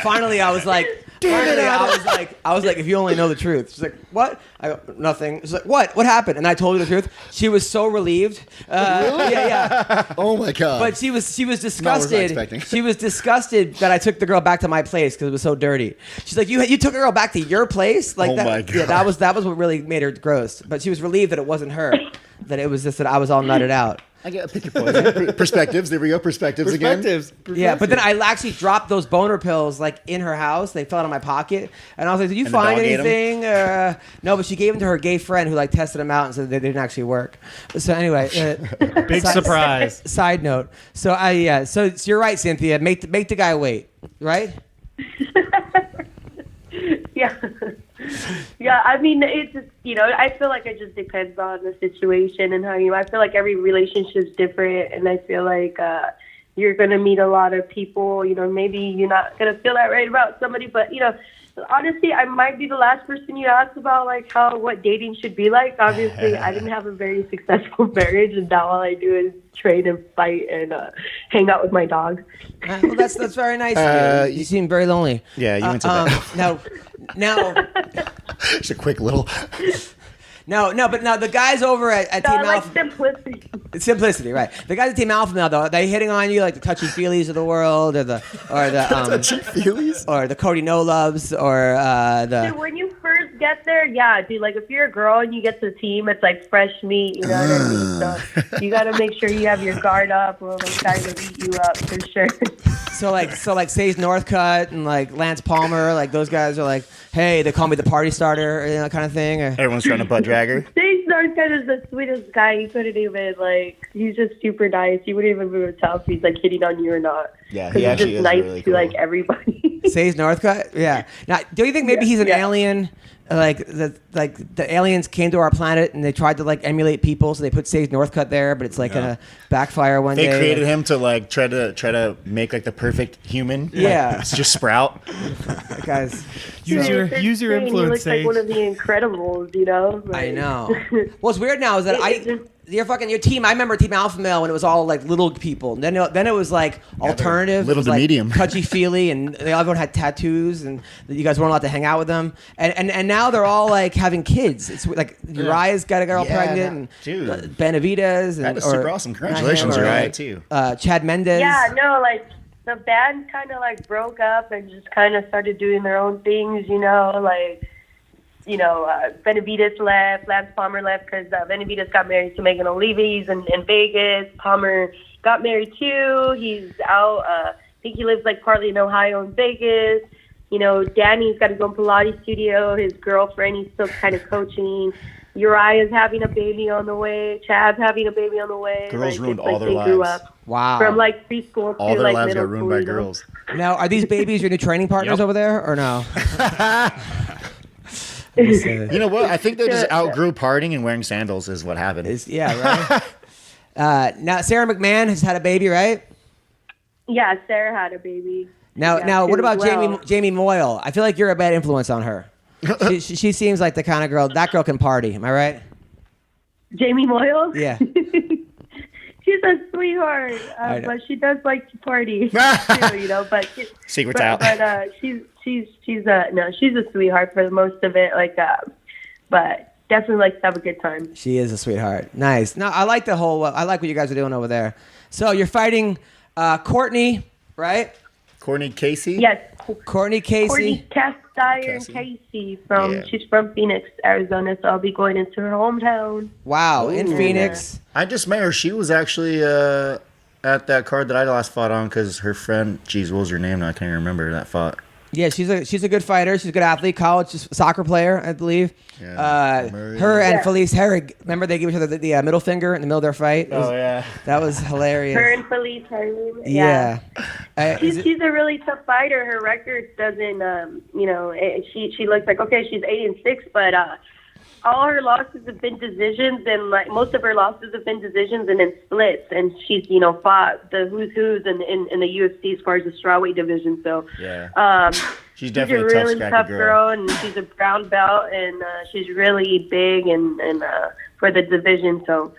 Finally, I was like, if you only know the truth. She's like, what? I go, nothing. She's like, what? What happened? And I told her the truth. She was so relieved. Really? Yeah. Oh my god. But she was disgusted. Not what I was expecting. She was disgusted that I took the girl back to my place because it was so dirty. She's like, you took a girl back to your place? Like oh that, my god. Yeah, that was what really made her gross. But she was relieved that it wasn't her. That it was just that I was all nutted out. I get pick your poison. Perspectives. There we go. Perspectives again. Yeah, but then I actually dropped those boner pills like in her house. They fell out of my pocket, and I was like, "Did you And find the dog ate anything?" No, but she gave them to her gay friend who like tested them out and said they didn't actually work. So anyway, Big surprise. Side note. So so you're right, Cynthia. Make the guy wait, right? Yeah. Yeah, I mean, it's just, I feel like it just depends on the situation and how I feel like every relationship's different, and I feel like you're going to meet a lot of people, maybe you're not going to feel that right about somebody, but, honestly, I might be the last person you ask about, like, what dating should be like. Obviously, I didn't have a very successful marriage, and now all I do is train and fight and hang out with my dog. Well, that's very nice. You seem very lonely. Yeah, you went to that. Now, just a quick little. No, but now the guys over at Team Alpha. Simplicity. Simplicity, right? The guys at Team Alpha now, though, are they hitting on you like the touchy feelies of the world, or the touchy feelies, or the Cody No Loves, or the. Dude, when you first get there, yeah, dude. Like if you're a girl and you get to the team, it's like fresh meat. You know what I mean? So you got to make sure you have your guard up, or like guys will beat you up for sure. So like Sage Northcutt and like Lance Palmer, like those guys are like, hey, they call me the party starter, kind of thing. Or... Everyone's trying to butt drag her. Sage Northcutt is the sweetest guy. You couldn't even he's just super nice. You wouldn't even be able to tell if he's like hitting on you or not. Yeah, he actually is nice really to cool. like everybody. Sage Northcutt, yeah. Now, do you think maybe he's an alien? Like the aliens came to our planet and they tried to like emulate people, so they put Sage Northcutt there, but it's like gonna backfire one day. They created him to like try to make like the perfect human. Yeah, it's just Sprout. Guys, use your influence. He looks like one of the Incredibles, Like, I know. What's weird now is that your team. I remember Team Alpha Male when it was all like little people. And then it was like alternative, little it was to like medium, touchy feely, and everyone had tattoos, and you guys weren't allowed to hang out with them. And now they're all like having kids. It's like Uriah's got a girl pregnant, and dude, Benavidez, and that is super awesome. Congratulations, Uriah too. Chad Mendez. Yeah, no, like the band kind of like broke up and just kind of started doing their own things, Benavidez left, Lance Palmer left because Benavidez got married to Megan Olives in Vegas. Palmer got married too. He's out. I think he lives like partly in Ohio and Vegas. Danny's got his own Pilates studio. His girlfriend, he's still kind of coaching. Uriah's having a baby on the way. Chad's having a baby on the way. Girls ruined all their they lives. grew up. Wow. From like preschool all to their like lives middle got ruined school, by girls. Now, are these babies your new training partners over there, or no? You know what? I think they just outgrew partying and wearing sandals is what happened. Yeah, right. Now, Sarah McMahon has had a baby, right? Yeah, Sarah had a baby. Now, what about Jamie Moyle? I feel like you're a bad influence on her. She seems like the kind of girl. That girl can party. Am I right? Jamie Moyle? Yeah. She's a sweetheart, but she does like to party too, But secret's out. But she's a sweetheart for most of it. Like but definitely likes to have a good time. She is a sweetheart. Nice. No, I like the whole. I like what you guys are doing over there. So you're fighting Courtney, right? Courtney Casey? Yes. Courtney Casey. Courtney Casey she's from Phoenix, Arizona, so I'll be going into her hometown. Wow, in Phoenix. I just met her. She was actually at that card that I last fought on because her friend, geez, what was her name now? I can't even remember that fought. Yeah, she's a good fighter. She's a good athlete, college soccer player, I believe. Yeah, her and Felice Herrig, remember they gave each other the middle finger in the middle of their fight? Yeah. That was hilarious. Her and Felice Herrig. Yeah. She's a really tough fighter. Her record doesn't, she looks like, okay, she's 8-6, but all her losses have been decisions, and like most of her losses have been decisions and then splits. And she's, fought the who's in the UFC as far as the strawweight division. So, she's definitely a really tough girl, and she's a brown belt, and she's really big and for the division. So,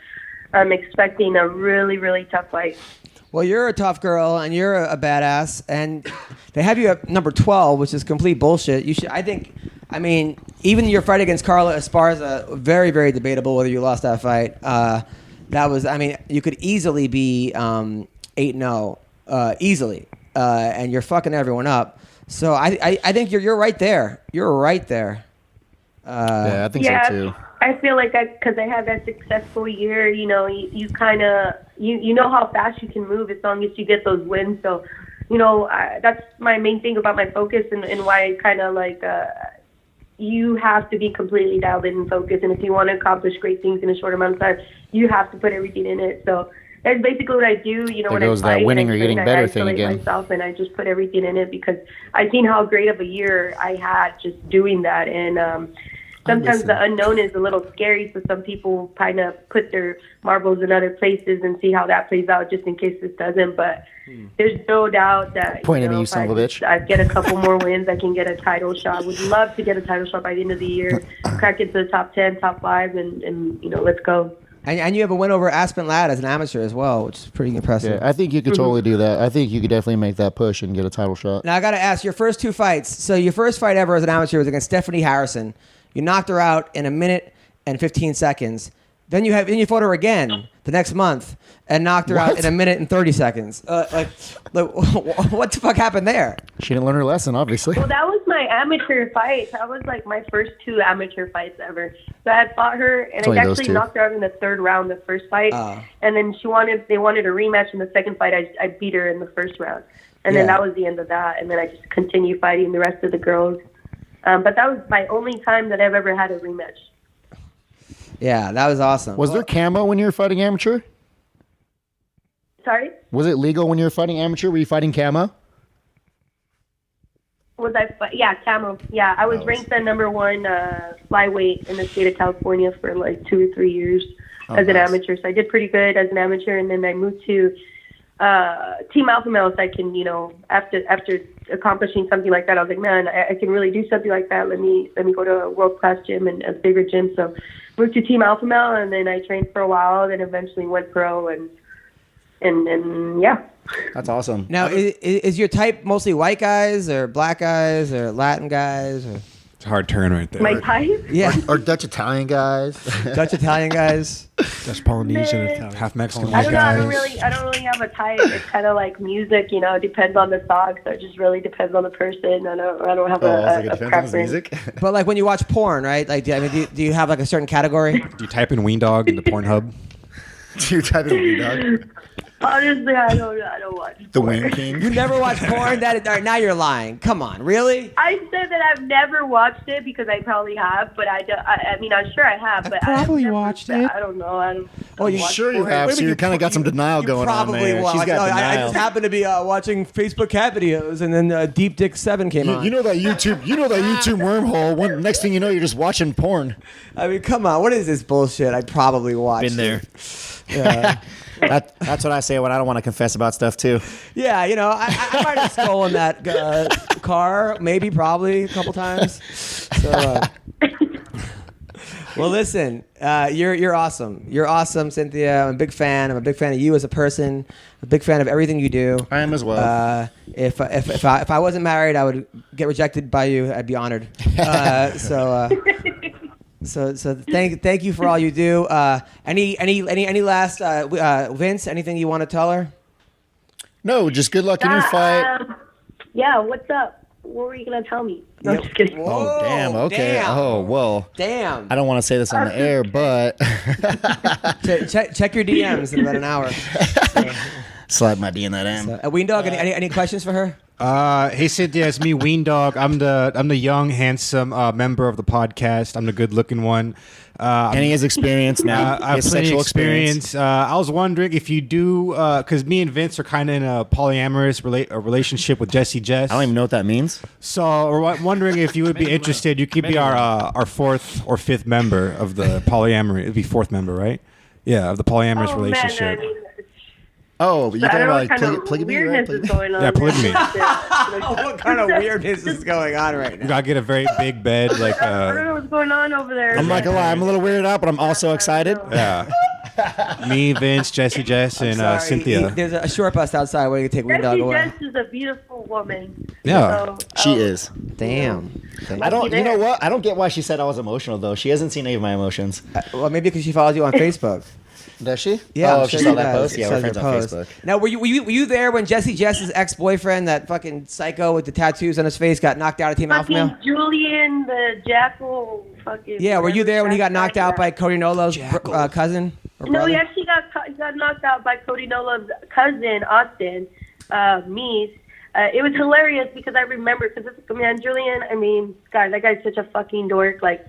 I'm expecting a really, really tough fight. Well, you're a tough girl, and you're a badass, and they have you at number 12, which is complete bullshit. You should, even your fight against Carla Esparza, very, very debatable whether you lost that fight. You could easily be 8-0, easily, and you're fucking everyone up. So I think you're right there. You're right there. I think so too. I feel like because I had that successful year, you kind of, you know how fast you can move as long as you get those wins. So, that's my main thing about my focus and why I kind of like, you have to be completely dialed in and focused. And if you want to accomplish great things in a short amount of time, you have to put everything in it. So that's basically what I do. When goes I fight, that winning or getting better thing again. Myself, and I just put everything in it because I've seen how great of a year I had just doing that. And, sometimes the unknown is a little scary, so some people kind of put their marbles in other places and see how that plays out just in case this doesn't. But there's no doubt that Point at me, you son of a bitch. I get a couple more wins, I can get a title shot. Would love to get a title shot by the end of the year, crack into the top 10, top 5, and let's go. And you have a win over Aspen Ladd as an amateur as well, which is pretty impressive. Yeah, I think you could totally do that. I think you could definitely make that push and get a title shot. Now I got to ask, your first 2 fights. So your first fight ever as an amateur was against Stephanie Harrison. You knocked her out in 1 minute and 15 seconds. Then you fought her again the next month and knocked her out in 1 minute and 30 seconds. What the fuck happened there? She didn't learn her lesson, obviously. Well, that was my amateur fight. That was like my first 2 amateur fights ever. So I had fought her, and I actually knocked her out in the 3rd round, the first fight. And then they wanted a rematch in the second fight. I beat her in the first round. And then that was the end of that. And then I just continued fighting the rest of the girls. But that was my only time that I've ever had a rematch. Yeah, that was awesome. Was there camo when you were fighting amateur? Sorry? Was it legal when you were fighting amateur? Were you fighting camo? Yeah, camo. Yeah, I was ranked the number 1 flyweight in the state of California for like 2 or 3 years as an amateur. So I did pretty good as an amateur, and then I moved to Team Alpha Male, so I can, after accomplishing something like that, I was like, man, I can really do something like that. Let me go to a world-class gym and a bigger gym. So moved to Team Alpha Male, and then I trained for a while, then eventually went pro, and yeah. That's awesome. Now, is your type mostly white guys or black guys or Latin guys? Or? It's a hard turn right there. My type? Yeah. Or Dutch Italian guys. Dutch Italian guys. Dutch Polynesian, Italian. Half Mexican I white don't know. guys. I don't really have a type. It's kind of like music, it depends on the song. So it just really depends on the person. I don't have a preference. Music. But like when you watch porn, right? Like, do you have like a certain category? Do you type in Weendawg into Pornhub? Do you type in Weendawg? Honestly, I don't watch The porn. Wayne King. You never watch porn? All right, now you're lying. Come on, really? I said that I've never watched it because I probably have, but I'm sure I have. But probably I've never watched it. I don't know. I don't. Oh, you watch Sure you porn. have. Wait a So minute, you kind of got some denial going on there. Watch. She's got I denial. just happened to be watching Facebook cat videos, and then Deep Dick 7 came on. You know that YouTube wormhole. Next thing you know, you're just watching porn. I mean, come on. What is this bullshit? I probably watched. Been there. Yeah. That's what I say when I don't want to confess about stuff too. Yeah, I might have stolen that car, maybe, probably a couple times. So, well, listen, you're awesome. You're awesome, Cynthia. I'm a big fan. I'm a big fan of you as a person. I'm a big fan of everything you do. I am as well. If I wasn't married, I would get rejected by you. I'd be honored. So thank you for all you do. Any last Vince? Anything you want to tell her? No, just good luck in your fight. Yeah, what's up? What were you gonna tell me? No, I'm just kidding. Oh, damn. Okay. Damn. Oh, well. Damn. I don't want to say this on the air, but check your DMs in about an hour. slide my D in that M. Weendawg, any questions for her? Hey Cynthia, it's me, Weendawg. I'm the young, handsome member of the podcast. I'm the good-looking one. And he has experience now. I have plenty of experience. I was wondering if you do, because me and Vince are kind of in a polyamorous relationship with Jesse Jess. I don't even know what that means. So we're wondering if you would be interested. You could be our fourth or fifth member of the polyamory. It'd be fourth member, right? Yeah, of the polyamorous relationship. Man, Oh, you're I talking don't know about what kind like of polygamy, weirdness right? is going on. Yeah, polygamy. What kind of weirdness is going on right You now? gotta get a very big bed, like I don't know what's going on over there. I'm not gonna lie, I'm a little weirded out, but I'm also excited. yeah. Me, Vince, Jesse Jess, and Sorry, Cynthia. There's a short bus outside where you can take Weendawg away. Jess is a beautiful woman. Yeah. So, She is. Damn. I don't. You know what? I don't get why she said I was emotional though. She hasn't seen any of my emotions. Well, maybe because she follows you on Facebook. Does she? Yeah, Oh, I'm she sure saw she that does. post. Yeah, She we're saw friends your on post. Facebook. Now, were you there when Jesse Jess's ex-boyfriend, that fucking psycho with the tattoos on his face, got knocked out of Team Alpha Male? fucking Julian, the jackal, fucking. Yeah, were you there when he got knocked out by Yeah. Cody Nolo's cousin? Or No, brother? he actually got knocked out by Cody Nolo's cousin, Austin, Meese. It was hilarious because I remember, man, Julian, I mean, God, that guy's such a fucking dork. Like,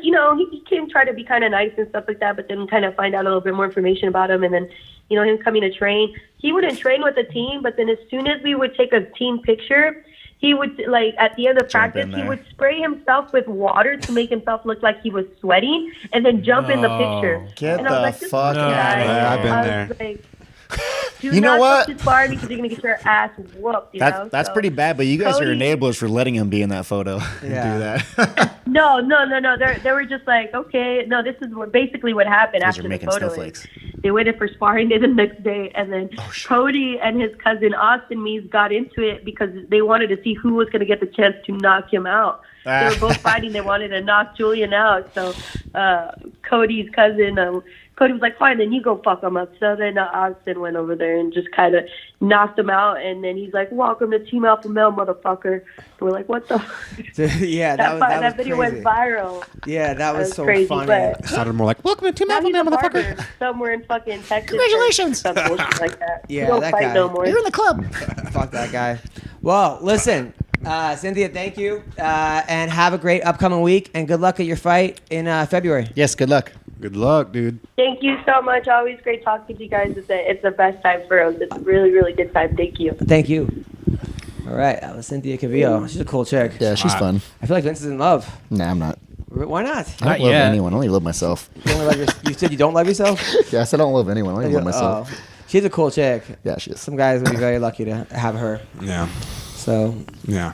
he came try to be kind of nice and stuff like that, but then kind of find out a little bit more information about him. And then, him coming to train, he wouldn't train with the team, but then as soon as we would take a team picture, he would, like, at the end of practice, he would spray himself with water to make himself look like he was sweating and then jump in the picture. Get And I was the like, this fuck guy, out of here. Yeah, I've been I there. was like, do You know not what? go too far because you're going to get your ass whooped, That's So, pretty bad, but you guys are Cody- enablers for letting him be in that photo. Yeah. Do that. No. They were just like, okay, no, this is basically what happened Guys after are the making photo. snowflakes. They waited for sparring day the next day, and then Oh, Cody and his cousin Austin Meese got into it because they wanted to see who was going to get the chance to knock him out. They were both fighting. They wanted to knock Julian out. So Cody's cousin, Cody was like, fine, then you go fuck him up. So then Austin went over there and just kind of knocked him out. And then he's like, welcome to Team Alpha Male, motherfucker. And we're like, what the? Yeah, that was video crazy. went viral. Yeah, that was so crazy, funny. but- It sounded more like, welcome to Team Now Alpha he's Male, a barber motherfucker. somewhere in fucking Texas. Congratulations. Or some bullshit like that. Yeah, He don't that fight guy. no more. You're in the club. Fuck that guy. Well, listen, Cynthia, thank you, and have a great upcoming week, and good luck at your fight in February. Yes, good luck. Good luck, dude. Thank you so much. Always great talking to you guys. It's the best time for us. It's a really, really good time. Thank you. Thank you. All right, that was Cynthia Calvillo. She's a cool chick. Yeah, she's fun. I feel like Vince is in love. Nah, I'm not. Why not? I don't Not love yet. anyone. I only love myself. You, only love you said you don't love yourself? Yeah, I said I don't love anyone. I only love myself. Oh. She's a cool chick. Yeah, she is. Some guys would be very lucky to have her. Yeah. So, Yeah.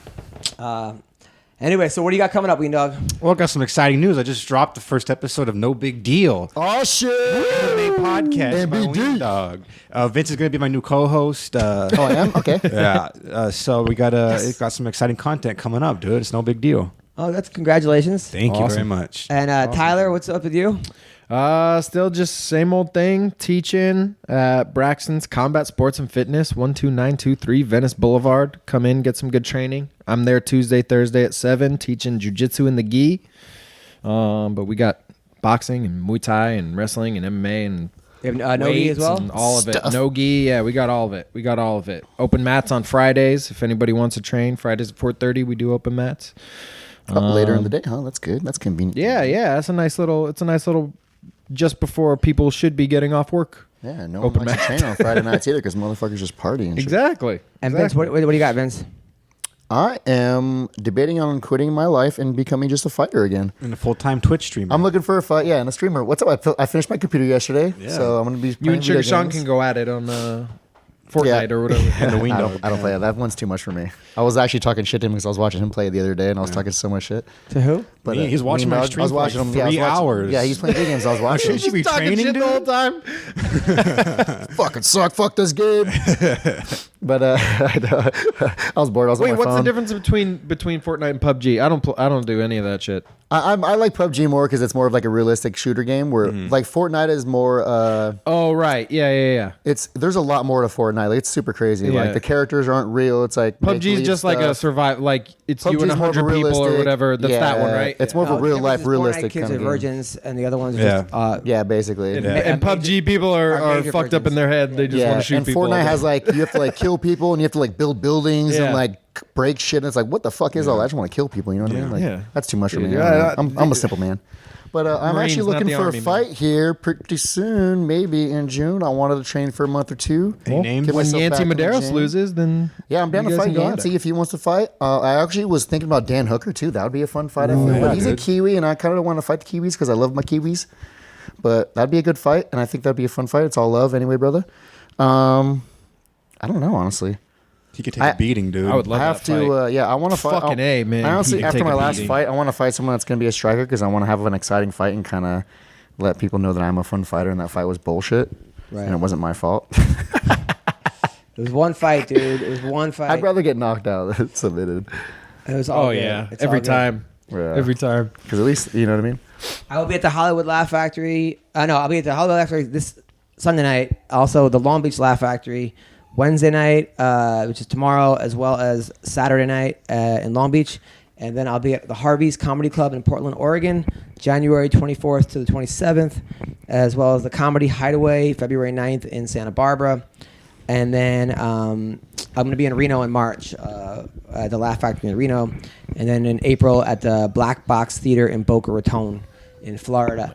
anyway, so what do you got coming up, Weendawg? Well, I got some exciting news. I just dropped the first episode of No Big Deal. Oh, shit. MMA podcast. by NBD. Weendawg. Vince is going to be my new co-host. Oh, I am? Okay. Yeah. So we got it got some exciting content coming up, dude. It's no big deal. Oh, that's congratulations. Thank you Awesome. very much. And Tyler, what's up with you? Still just same old thing. Teaching at Braxton's Combat Sports and Fitness, 12923 Venice Boulevard. Come in, get some good training. I'm there Tuesday, Thursday at 7, teaching jiu-jitsu in the gi. But we got boxing and Muay Thai and wrestling and MMA and You have no gi weights as well? and all of it. Stuff. No gi, yeah, we got all of it. Open mats on Fridays. If anybody wants to train, Fridays at 4:30, we do open mats. Later in the day, huh? That's good. That's convenient. Yeah, it's a nice little just before people should be getting off work. Yeah, no Open one likes to mat. train on Friday nights either because motherfuckers just party and shit. Exactly. And Vince, what do you got, Vince? I am debating on quitting my life and becoming just a fighter again. And a full-time Twitch streamer. I'm looking for a fight, yeah, and a streamer. What's up? I finished my computer yesterday, so I'm gonna be. You playing and Sugar video Sean games. can go at it on Fortnite or whatever. and the I Weendawg. don't play that. That one's too much for me. I was actually talking shit to him because I was watching him play the other day, and I was talking so much shit. To who? But He's watching my stream I was for like watching him 3 I was watching- hours. Yeah, he's playing video games. I was watching. Shouldn't you be Talking training, shit dude? the whole time. Fucking suck. Fuck this game. But I was bored. I was on Wait, my what's phone. the difference between Fortnite and PUBG? I don't do any of that shit. I like PUBG more because it's more of like a realistic shooter game. Where like Fortnite is more. Oh right, yeah. There's a lot more to Fortnite. Like, it's super crazy. Yeah. Like the characters aren't real. It's like PUBG is just like a survive. Like it's you and PUBG's more of a 100 people or realistic- whatever. That's that one, right? It's more of a real life, Fortnite realistic kids kind are of game. virgins, and the other ones are Yeah. just Yeah, basically. And PUBG people are major fucked up virgins. in their head. They just want to shoot and people. all Fortnite day. has like you have to like kill people and you have to like build buildings Yeah. and like break shit. And it's like, what the fuck is all that? I just want to kill people. You know what I mean? Like, Yeah. that's too much for me. Dude, I don't yeah, know. I'm a simple man. But I'm Marines, actually not looking the for Army, a man. fight here pretty soon, maybe in June. I wanted to train for a month or two. Any names? Get When myself Yancey back in the Medeiros gym. loses, then Yeah, I'm down you to guys fight can go at Yancey it. if he wants to fight. I actually was thinking about Dan Hooker too. That would be a fun fight. I feel. yeah, But he's a dude. Kiwi, and I kind of want to fight the Kiwis because I love my Kiwis. But that'd be a good fight, and I think that'd be a fun fight. It's all love anyway, brother. I don't know, honestly. He could take a beating, dude. I would love I have that fight. to. Yeah, I want to fight. Fucking A, man. I honestly, He can after take my a last beating. fight, I want to fight someone that's going to be a striker because I want to have an exciting fight and kind of let people know that I'm a fun fighter and that fight was bullshit Right. and it wasn't my fault. It was one fight, dude. It was one fight. I'd rather get knocked out than submitted. It was all Oh good. yeah, It's every all good. time. Yeah. Every time. Because at least, you know what I mean? I will be at the Hollywood Laugh Factory. No, I'll be at the Hollywood Laugh Factory this Sunday night. Also, the Long Beach Laugh Factory Wednesday night, which is tomorrow, as well as Saturday night in Long Beach. And then I'll be at the Harvey's Comedy Club in Portland, Oregon, January 24th to the 27th, as well as the Comedy Hideaway, February 9th in Santa Barbara. And then I'm going to be in Reno in March, at the Laugh Factory in Reno. And then in April at the Black Box Theater in Boca Raton in Florida.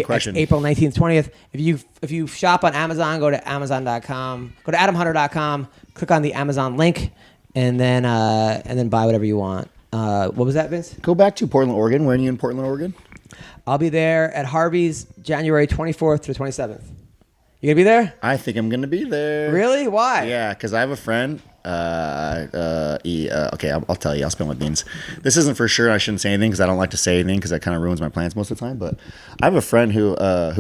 Question. April 19th, 20th. If you shop on Amazon, go to Amazon.com. Go to AdamHunter.com. Click on the Amazon link, and then buy whatever you want. What was that, Vince? Go back to Portland, Oregon. When are you in Portland, Oregon? I'll be there at Harvey's January 24th to the 27th. You gonna be there? I think I'm going to be there. Really? Why? Yeah, because I have a friend. Okay, I'll tell you. I'll spill my beans. This isn't for sure. I shouldn't say anything because I don't like to say anything because that kind of ruins my plans most of the time. But I have a friend who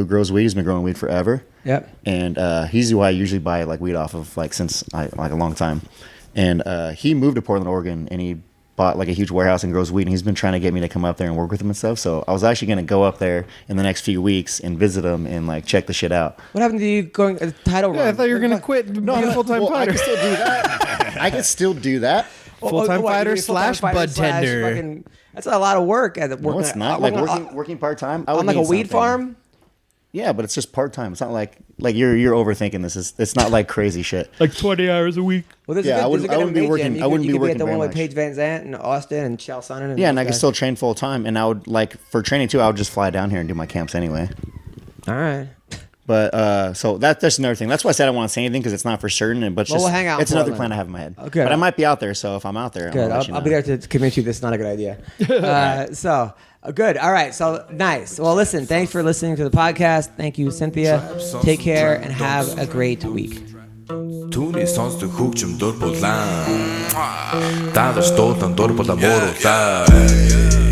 grows weed. He's been growing weed forever. Yep. And he's who I usually buy like weed off of since a long time. And he moved to Portland, Oregon, and he bought like a huge warehouse and grows weed. And he's been trying to get me to come up there and work with him and stuff. So I was actually going to go up there in the next few weeks and visit him and like check the shit out. What happened to you going title run? Yeah, I thought you were gonna quit being a full-time Well, I fighter. can still do that. I can still do that. Full-time what, fighter you're full-time slash fighter bud slash tender. fucking- that's a lot of work. No, it's not. Like working part time. on like a weed farm. Yeah, but it's just part time. It's not like you're overthinking this. It's not like crazy shit. Like 20 hours a week. Well, there's Yeah, a good, I wouldn't be MMA working- gym. You I wouldn't could, be you could working be at the very one with much. Paige Van Zandt and Austin and Chael Sonnen. And Yeah, and those I can guys. still train full time. And I would like for training too. I would just fly down here and do my camps anyway. All right. But so that's another thing. That's why I said I don't want to say anything because it's not for certain. But Well, we'll hang out in it's another Portland. plan I have in my head. Okay. But I might be out there. So if I'm out there, Good. I'll be there to convince you this is not a good idea. Good. All right. So nice. Well, listen. Thanks for listening to the podcast. Thank you, Cynthia. Take care and have a great week. Түүний сонсдог хөгжим дур булаан. Даадаш дуулан дур булаа мууруулаа.